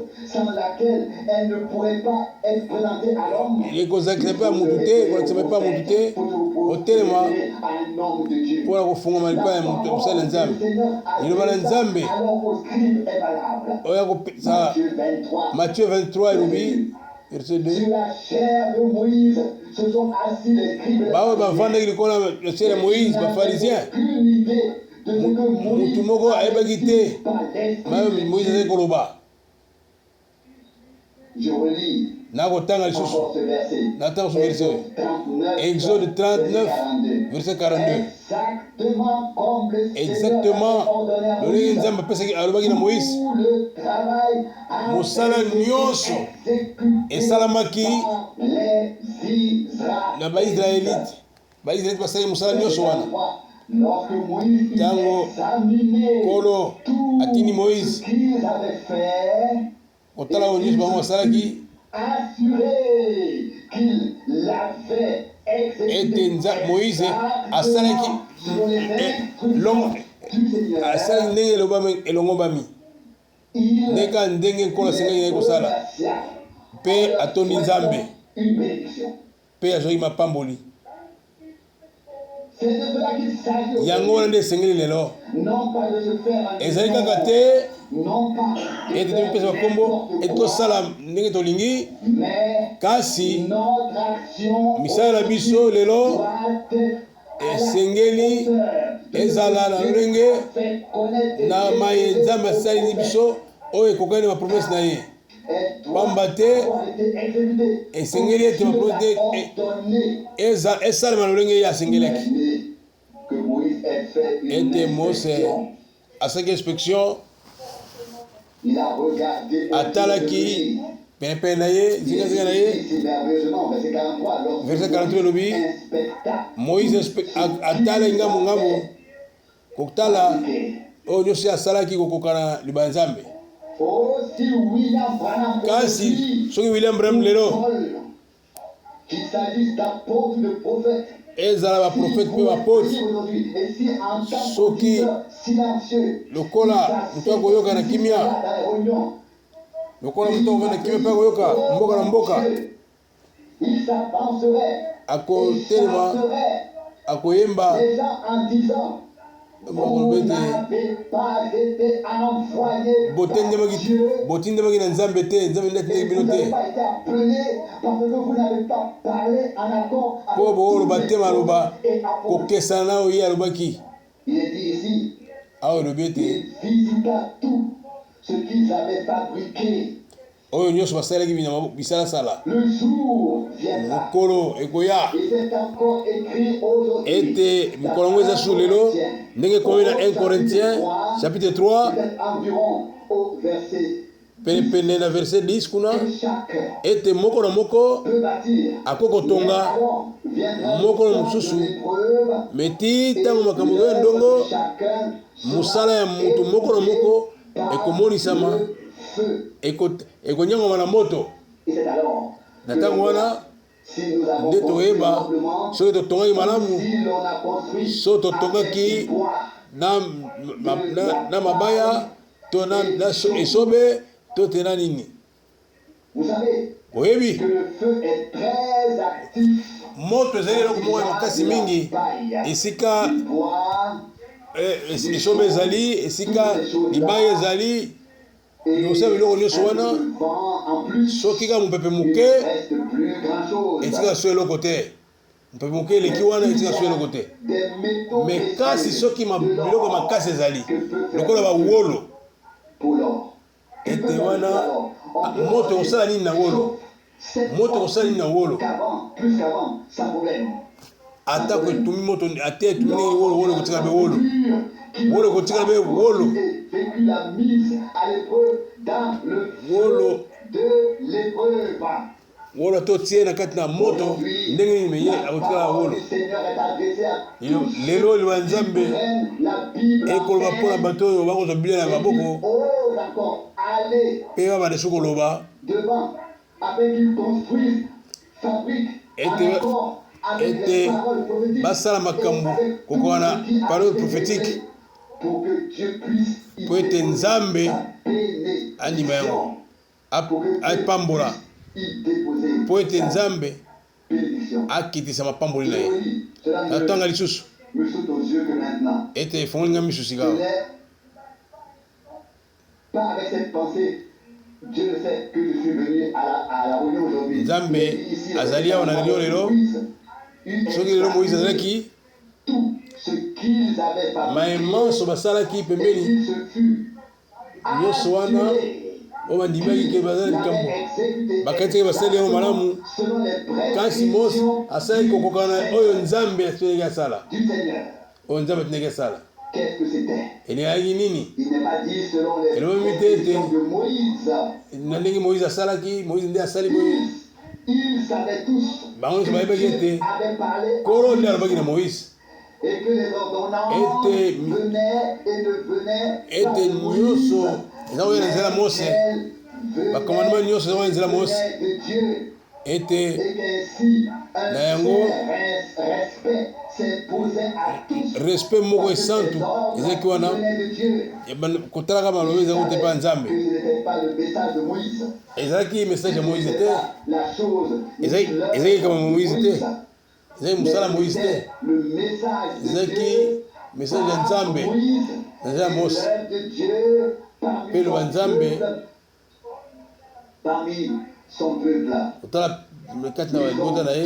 ekozakisa mpe ya mutu te ekolakisa mpe ya mutu te otelema mpona kofungama lipa ya mosala ya Nzambe liloba na Nzambe oyo akopesa Matthieu 23 elobi verset 2 baoyo bavandaki likolo ya chaire ya Moïse bapharisien mutu moko ayebaki te mayo Moïse azali koloba nakotanga lisusu natanga so verset oyo Exode 39 verset 42 exactement lolenge Nzambe apesaki alobaki na Moïse mosala nyonso esalamaki na baisraélite basali mosala nyonso wana ntango Nkolo atindi Moïse kotala oyo nyonso bango basalaki ete Moïse asalaki ndenge elongombami ndenge Nkolo asengaki naye kosala mpe atondi Nzambe mpe azwaki mapamboli yango wana nde esengeli lelo ezali kaka te ete tomipesa bakombo ete tosala ndenge tolingi kasi misala na biso lelo esengeli ezala na lolenge na maye Nzambe asaleli biso oyo ekokani na bapromese na ye pamba te esengeli ete baprofete esalema lolenge ye asengelaki ete Mose asalaki inspection atalaki penepene na ye zingazinga na ye verset 43 elobi Moïse atala ngambo kokutala oyo nyonso asalaki kokokana liba Nzambe. Kasi soki William Branham lelo ezala baprofete mpe bapote soki lokola moto akoyoka na kimia lokola moto akoyoka na kimia mpe akoyoka mboka na mboka akotelema akoyemba botindemaki na Nzambe te Nzambe ndaki bino te mpo booloba te maloba kokesana na oyo ye alobaki awa elobi ete oyo nyonso basalaki bisalasala mokolo ekoya ete mikolo yango eza su lelo ndenge ekomi na 1 Corinthiens chapitre 3 penepene na verset 10 kuna ete moko na moko akoki kotonga moko na mosusu meti ntango makambo oyo ndongo mosala ya motu moko na moko ekomonisama ekonyangama na moto na ntango wana nde toyeba soki totongaki malamu so totongaki na mabaya to na esobe to te na nini oyebi moto ezali eloko moko ya makasi mingi esika esobe ezali esika libaya ezali nyonso biloko nyonso wana soki kaka mopepe moke etika so eloko te mopepe moke eleki wana etika so eloko te me kasi soki biloko makasi ezali lokola bawolo ete wana moto ekosala nini na wolo moto ekosala nini na wolo atako etumi moto ate etumi nini wolo ekotika be wolo ekotika be wolo wolo to tie na kati na moto ndenge nini meye akotikala wolo lelo liba Nzambe ekoloba mpona bato oyo bakozwa Biblia na maboko mpe babande so koloba ete basala makambo kokoka na parole prophétique po ete Nzambe andima yango apambola po ete Nzambe akitisa mapamboli na ye na tanga lisusu ete efongolinga miso sika Nzambe azali awa na lelo lelo soki lelo Moïse azalaki mayemanso basalaki pembeni nyonso wana oyo bandimaki ke bazali likambo bakatiki basali yango malamu kasi Mose asalaki kokokana oyo Nzambe atinaki asala oyo Nzambe atinaki asala elingaki nini elobami te ete na ndenge Moïse asalaki Moïse nde asali boye bango nyonso bayebaki ete Nkolo nde alobaki na Moïse ete nyonso eza koya na nzela Mose bakomandema nyonso eza koya na nzela Mose ete na yango respect moko esantu ezalaki wana kotalaka maloba ezalaki te mpa Nzambe ezalaki message ya Moïse te ezalaki kama Moïse te ezalaki mosala Moïse te ezalaki message ya Nzambe na nzela Mose mpe loba Nzambe otala kati na libota na ye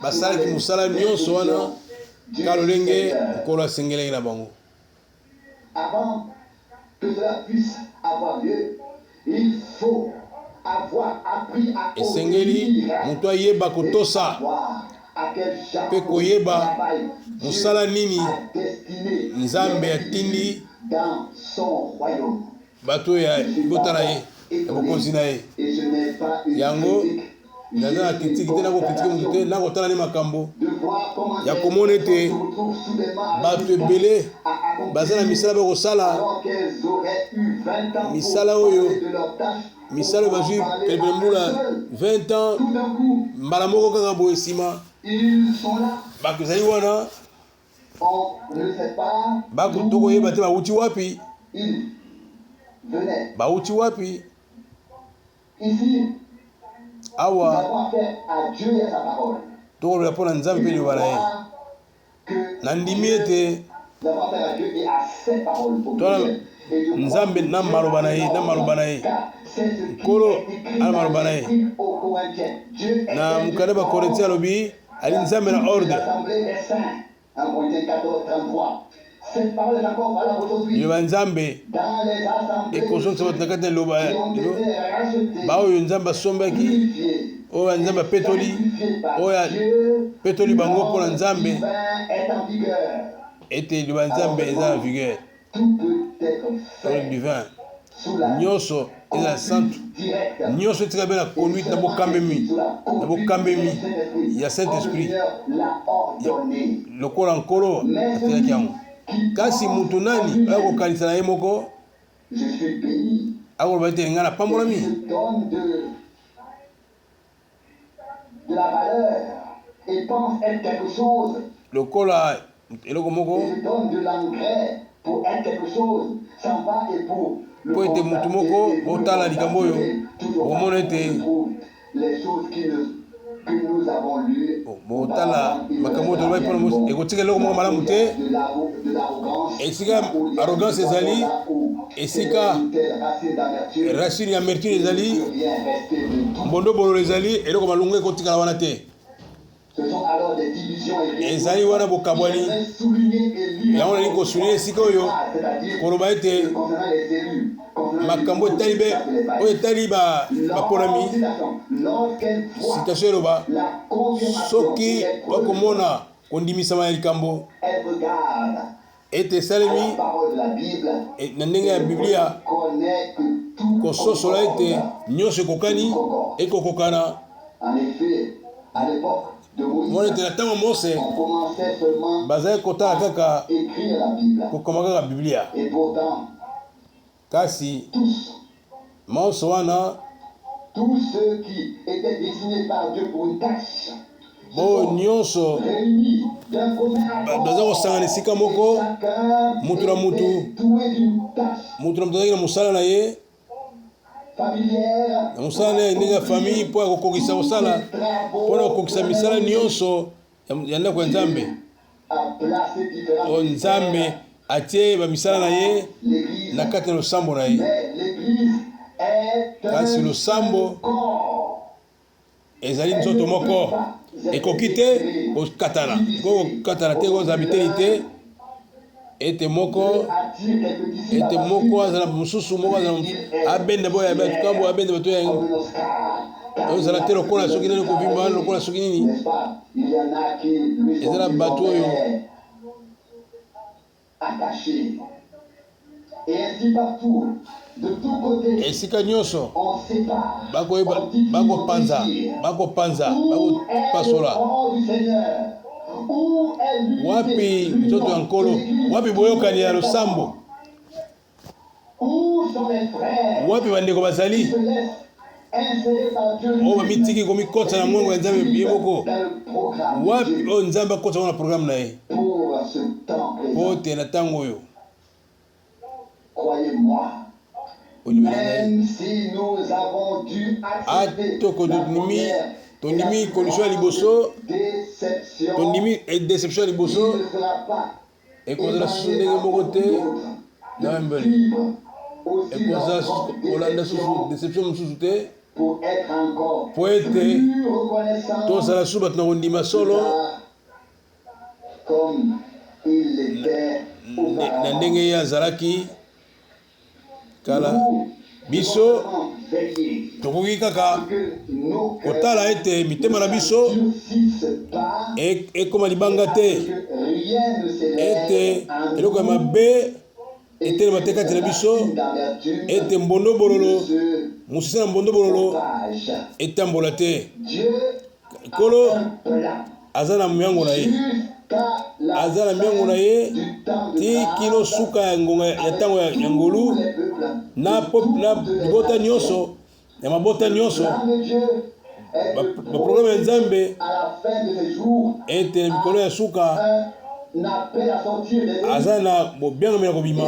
basalaki mosala nyonso wana ka lolenge Nkolo asengelaki na bango que cela puisse avoir lieu, il faut avoir appris à esengeli moto ayeba kotosa pe koyeba mosala nini nzambe atindi bato ya libota na ye ya bokonzi na ye yango naza na kritike te nakokritike motu te nakotala ne makambo ya komona ete bato ebele baza na misala bakosala misala oyo bazwi pelepele mbula 20 ans mbala moko kaka boye nsima bato ezali wana bakutu koyeba te bauti wapi awa tokolola mpo na nzambe mpe liloba na ye nandimi ete tona nzambe na maloba na ye nkolo ana maloba na ye na mokanda bakorinti alobi ali nzambe na ordre liloba nzambe ekosonisa bato na kati ya liloba baoyo nzambe asombaki oyo nzambe apetoli oyo apetoli bango mpo na nzambe ete liloba nzambe eza na vigueur oyo divin nyonso eza na centre nyonso etika mpe na conduite na bokambemi ya saint esprit lokola nkolo atelaki yango kasi mutu nani oya kokanisa na ye moko akoloba ete ngai napambolami lokola eloko moko po ete mutu moko otala likambo oyo okomona ete botala makambo oyo tolobai mpona ekotika eloko moko malamu te esika arrogance ezali esika racine ya amertume ezali mbondo bololo ezali eloko malungu ekotikala wana te ezali wana bokabwani yango nali kosulie esika oyo koloba ete makambo oyo etali baponami citation eloba soki okomona kondimisama ya likambo ete esalemi na ndenge ya biblia kososola ete nyonso ekokokana mona ete na ntango mose bazali kotala kaka kokoma kaka biblia kasi monso wana bo nyonso baza kosangana esika moko mutu na mutu azalaki na mosala na ye na mosala na ye ndenge ya famille mpo ya kokokisa kosala mpona kokokisa misala nyonso ya ndako ya nzambe nzambe atie bamisala na ye na kati ya losambo na ye kasi losambo ezali nzoto moko ekoki te kokatana te kozala biteni te ete moko azala mosusu moko azala abenda boya batukambo abenda bato ya ozala te lokola soki nani kovimba lokola soki nini ezala bato oyo esika nyonso bakopanza bakopasola wapi nzoto ya nkolo wapi boyokani ya losambo wapi bandeko bazali oyo bamitiki komikotsa na mongo ya nzambe ye moko wapi oyo nzambe akotsa ngo na programme na ye po te na ntango oyo tondimi condition ya liboso tondimi déception ya liboso ekozala susu ndenge moko te na mbeli ekozala kolanda susu déception mosusu te po ete tozala susu bato na kondima solo na ndenge ye azalaki kala biso tokoki kaka kotala ete mitema na biso ekoma libanga te ete eloko ya mabe etelema te kati na biso ete mbondo bololo mosisa na mbondo bololo etambola te. Nkolo aza na miango na ye, aza na miango na ye ti kino suka ya ngonga ya ntango ya ngolu na libota nyonso ya mabota nyonso baprogramme ya Nzambe ete na mikolo ya suka aza na bobiangami na kobima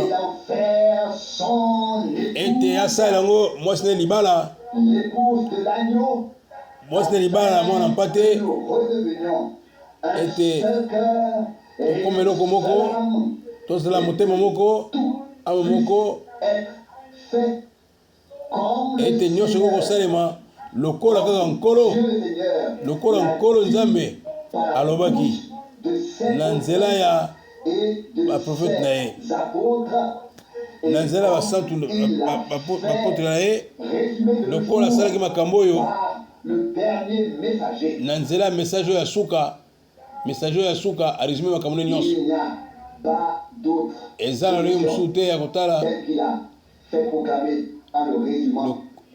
ete asala yango mwasi na libala na mwana mpate ete tokoma eloko moko tozala motema moko amo moko ete nyonso eko kosalema lokola kaka nkolo Nzambe alobaki na nzela ya baprofete na ye, na nzela ya basantu bapotre na ye, lokola asalaki makambo oyo na nzela ya message oyo ya suka aresume makambo nyonso. Eza na lolenge mosusu te ya kotala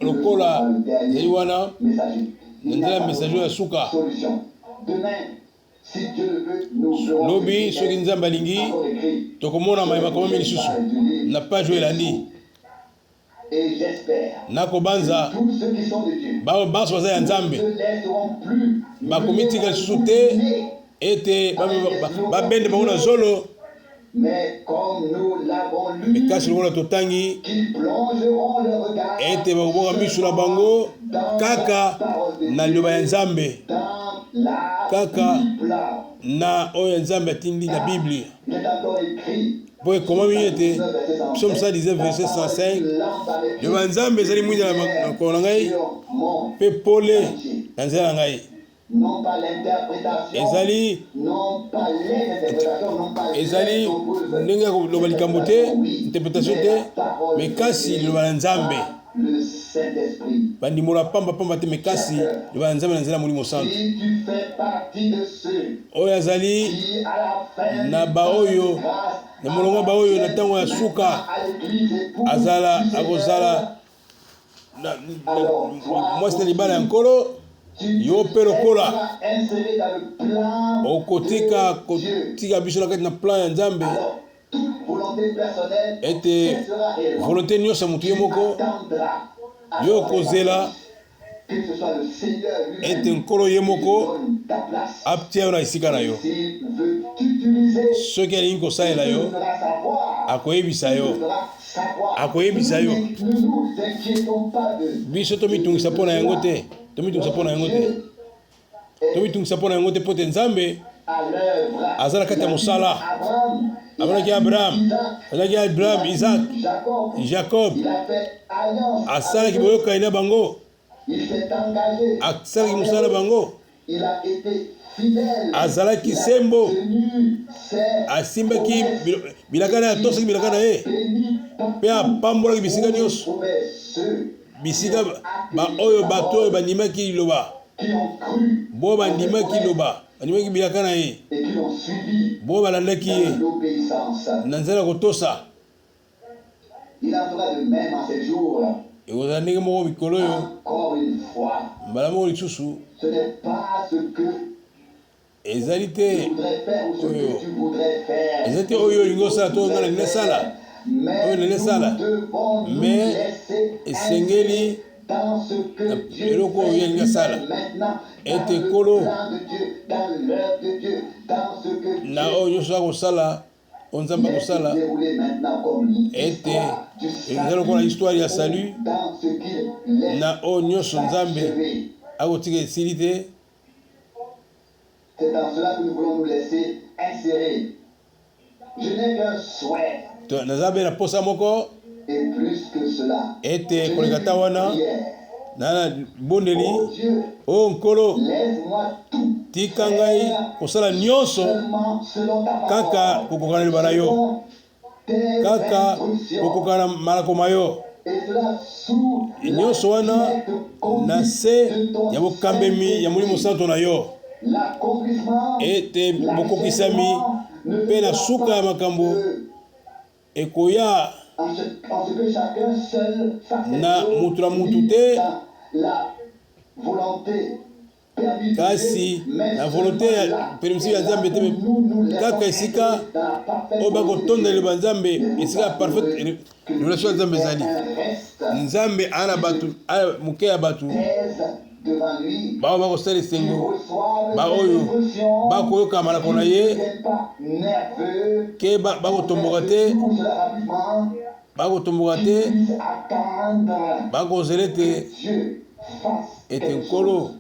lokola ezali wana na nzela ya message oyo ya suka. Lobi soki Nzambe alingi tokomona makambo lisusu na page oyo elandi. Nakobanza baso baza ya Nzambe bakomitika lisusu te ete babende bango na zolo, kasi lokola totangi ete bakoboka miso na bango kaka na liloba ya Nzambe, kaka na oyo Nzambe atindi na Biblia. Pour ekomami ete Psaume 119 verset 105 liloba Nzambe ezali mwinda na makolo na ngai mpe pole na nzela na ngai. ezali ndenge ya koloba likambo te, interpretation te, me kasi liloba na Nzambe bandimola pamba te, me kasi liloba na Nzambe na nzela Molimo Santo oyo azali na baoyo na molongo baoyo na ntango ya suka akozala mwasi na libala ya nkolo. Yo pe lokola okotika biso na kati na plan ya Nzambe ete volonté nyonso ya motu ye moko yo kozela ete nkolo ye moko atia yo na esika na yo. Soki alingi kosalela yo akoyebisa yo. Biso tomitungisa mpo na yango te, tomitungisa mpo na yango te pote Nzambe aza na kati ya mosala. Amonaki Abraham, Isaac, Jacob, asalaki boyokani na bango, asalaki mosala na bango, azalaki sembo, asimbaki bilaka na ye, atosaki bilaka na ye, mpe apambolaki bisika nyonso, bisika oyo bato oyo bandimaki liloba, bo bandimaki liloba, bandimaki bilaka na ye, bo balandaki ye na nzela ya kotosa. Ekozala ndenge moko mikolo oyo mbala moko lisusu ezali te oyo olingi osala to nga nalingi nasala, me esengeli eloko oyo alingi asala ete Nkolo na oyo nyonso akosala oyo Nzambe akosala ete eza lokola histoire ya salut na oyo nyonso Nzambe akotika esili te. C'est dans cela que nous voulons nous laisser insérer. Je n'ai qu'un souhait. Nazabe na posa moko. Et plus que cela. Ete kolekata wana. Nana bondeli. Oh Nkolo. Laisse-moi tout. Tika ngai kosala nyonso. Kaka kokokana libala yo. Kaka kokokana malakoma yo. nyonso wana na se ya bokambemi ya molimo santo na yo ete bokokisami mpe na suka ya makambo ekoya na mutu na mutu te kasi na volonté ya permissive ya Nzambe te kaka esika oyo bakotondela banzambe esika parfaite relation ya Nzambe ezali Nzambe ana batu moke ya batu bao bakosala esengo baoyo bakoyoka malako na ye ke bakotomboka te bakozela ete ete nkolo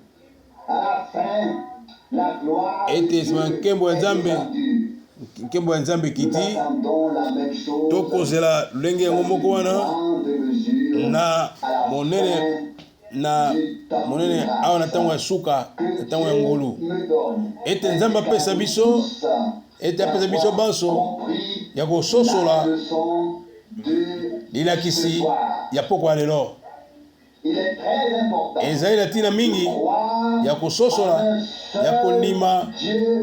ete sima nkembo ya Nzambe kiti tokozela lolenge yango moko wana na monene awa na ntango ya suka na ntango ya ngolu ete Nzambe apesa biso banso ya kososola lilakisi ya poko ya lelo ezali na ntina mingi ya kososola ya kondima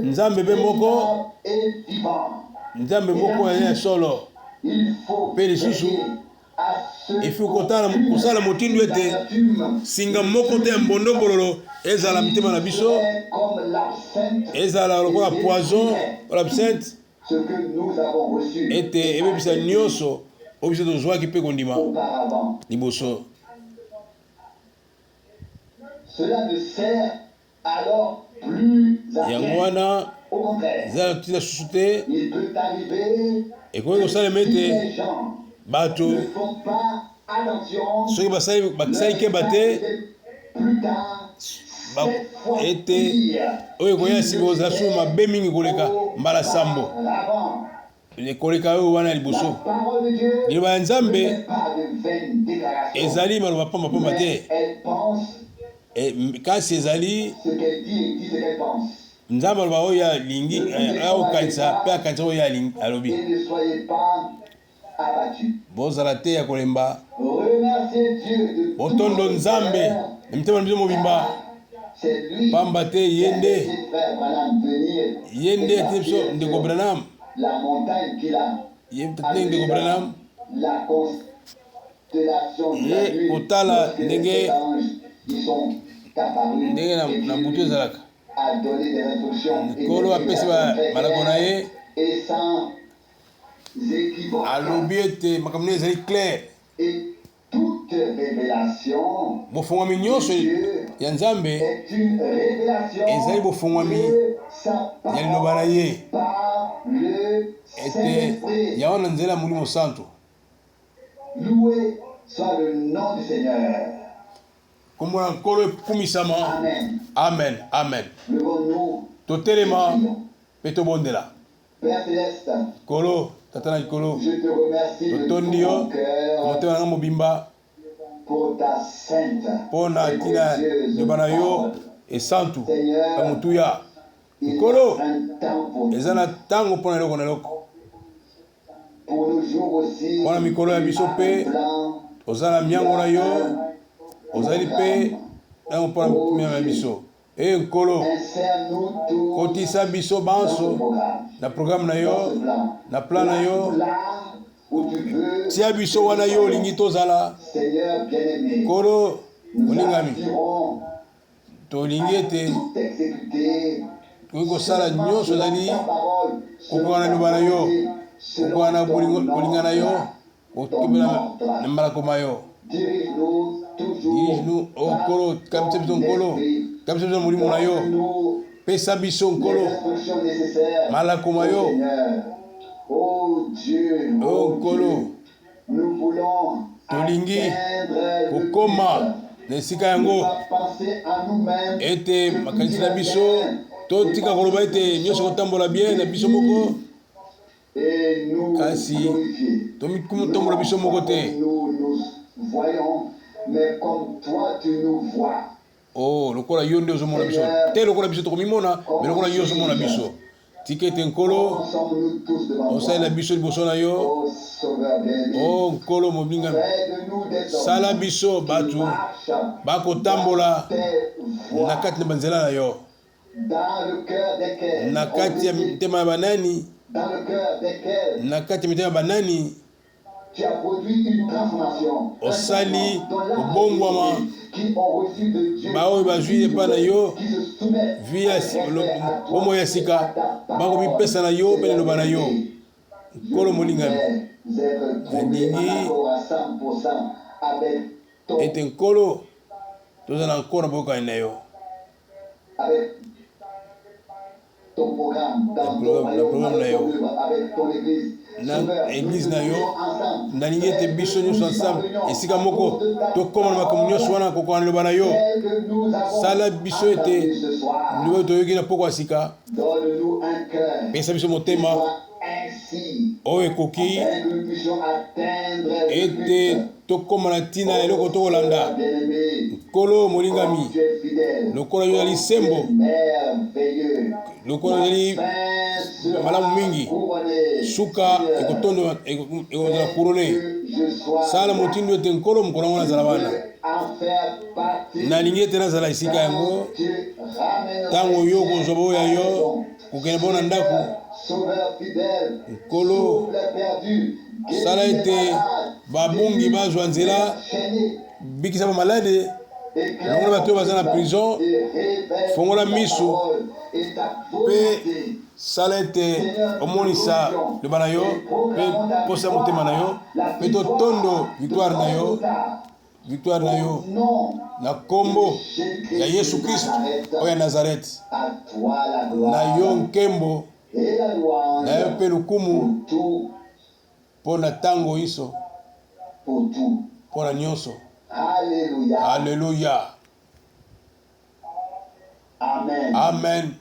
Nzambe be moko Nzambe moko ya solo mpe lisusu ifi kosala motindu ete singa moko te ya mbondobololo ezala mitema na biso ezala lokola poison wala absinthe ete ebebisa nyonso oyo biso tozwaki mpe kondima liboso. Yango wana ezala ntina susu te ekoki kosalema ete bato soki basali keba te ete oyo ekoya sika kozala susu mabe mingi koleka mbala sambo koleka oyo wana ya liboso. Liloba ya Nzambe ezali maloba pamba te kasi ezali Nzambe aloba oyo alingi aokanisa mpe akanisa oyo alobi bozala te ya kolemba botondo Nzambe na mitema na biso mobimba pamba te ye nde ete biso ndeko Branham ye ndeko Branham ye kotala ndenge na mbutu ezalaka nkolo apesi malako na ye alobi ete makambo nini ezali clair bofungwami nyonso ya Nzambe ezali bofungwami ya liloba na ye ete ya wana nzela ya molimo santo. Loué soit le nom du Seigneur. Kombo na nkolo ekumisama. Amen. Amen. Levons-nous. Totelema mpe tobondela. Père Céleste. Kolo tata na likolo. Je te remercie de tout mon cœur. Motema nanga mobimba. Pour ta sainte. Pona tina liloba na yo esantu ya motuya. Nkolo eza na ntango mpona eloko na eloko. Wana mikolo ya biso mpe ozala miango na yo ozali mpe ntango mpona miango ya biso nkolo kotisa biso banso na programe na yo na plan na yo tia biso wana yo olingi tozala nkolo olingami tolingi ete tokoki kosala nyonso ezali kokoka na liloba na yo kokoka na kolinga na yo kokebela na malako ma yo. Dirige-nous nkolo kabisa biso nkolo kabisa biso molimo na yo pesa biso nkolo malako ma yo nkolo tolingi kokoma na esika yango ete makanisi na biso totika koloba ete nyonso kotambola bien na biso moko kasi tomitombola biso moko te lokola yo nde ozomona biso te lokola biso tokomimona me lokola yo ozomona biso tika ete nkolo Sommes-nous tous devant toi. osala biso liboso na yo. Oh Sauveur bien-aimé. O nkolo mobingami, Fais de nous des hommes sala biso qui batu marchent bakotambola tes na voies, kati na banzela na yo, dans le cœur desquels na kati ya mitema ya banani, dans le cœur desquels na kati ya mitema ya banani tu as produit une transformation. osali Dont l'âme kobongwama a été qui ont reçu de Dieu, baoyo bazwi epai na yo qui se soumettent via bomoi ya sika bakobipesa na yo mpe na liloba na yo. Nkolo molingami, nalingi ete nkolo tozala nkolo na boyokani na yo avec ton programme, dans Le ton programme royaume, na avec yo. ton œuvre, avec ton église. na Sauveur, église nous na yo, ensemble. nalingi ete biso nyonso ensemble esika moko Pour de ta tokóma na makambo nyonso wana kokoka na liloba na yo. tel que nous avons Sala biso ete entendu ce soir. liloba toyoki na poko ya sika, Donne-nous un cœur pesa biso qui motema soit ainsi, oyo ekoki afin que nous puissions atteindre le ete but. tokóma na ntina ya eloko tokolanda. Bien-aimé, Nkolo comme molingami, tu es fidèle, lokola yo yali comme tu es sembo, merveilleux, lokola yo yali fin sera malamu mingi, couronné. suka Seigneur, ekotondo ekozala kurone. que je sois Sala motindo ete nkolo mokolo yango nazala wana, en faire partie. nalingi ete nazala esika yango Tu ramènes ntango yo kozwa boyo ya yo kokende mpo na ndako. Sauveur fidèle, Nkolo sauve les perdus, guéris sala les ete malades, babungi bazwa nzela, chaînés, bikisa bamalade, éclaire longola bato oyo baza na ton prison, et révèle fongola ta miso, parole et ta mpe volonté. sala ete omonisa liloba na yo mpe posa motema na yo mpe totondo victoire na yo, victoire na yo Non, na kombo ya Yesu Kristo oyo ya Nazareti. à toi la Na gloire yo nkembo et la louange na yo mpe lukumu pour tout, mpo na ntango iso, pour tout. mpo na nyonso. Alléluia. Alleluya. Amen. Amen.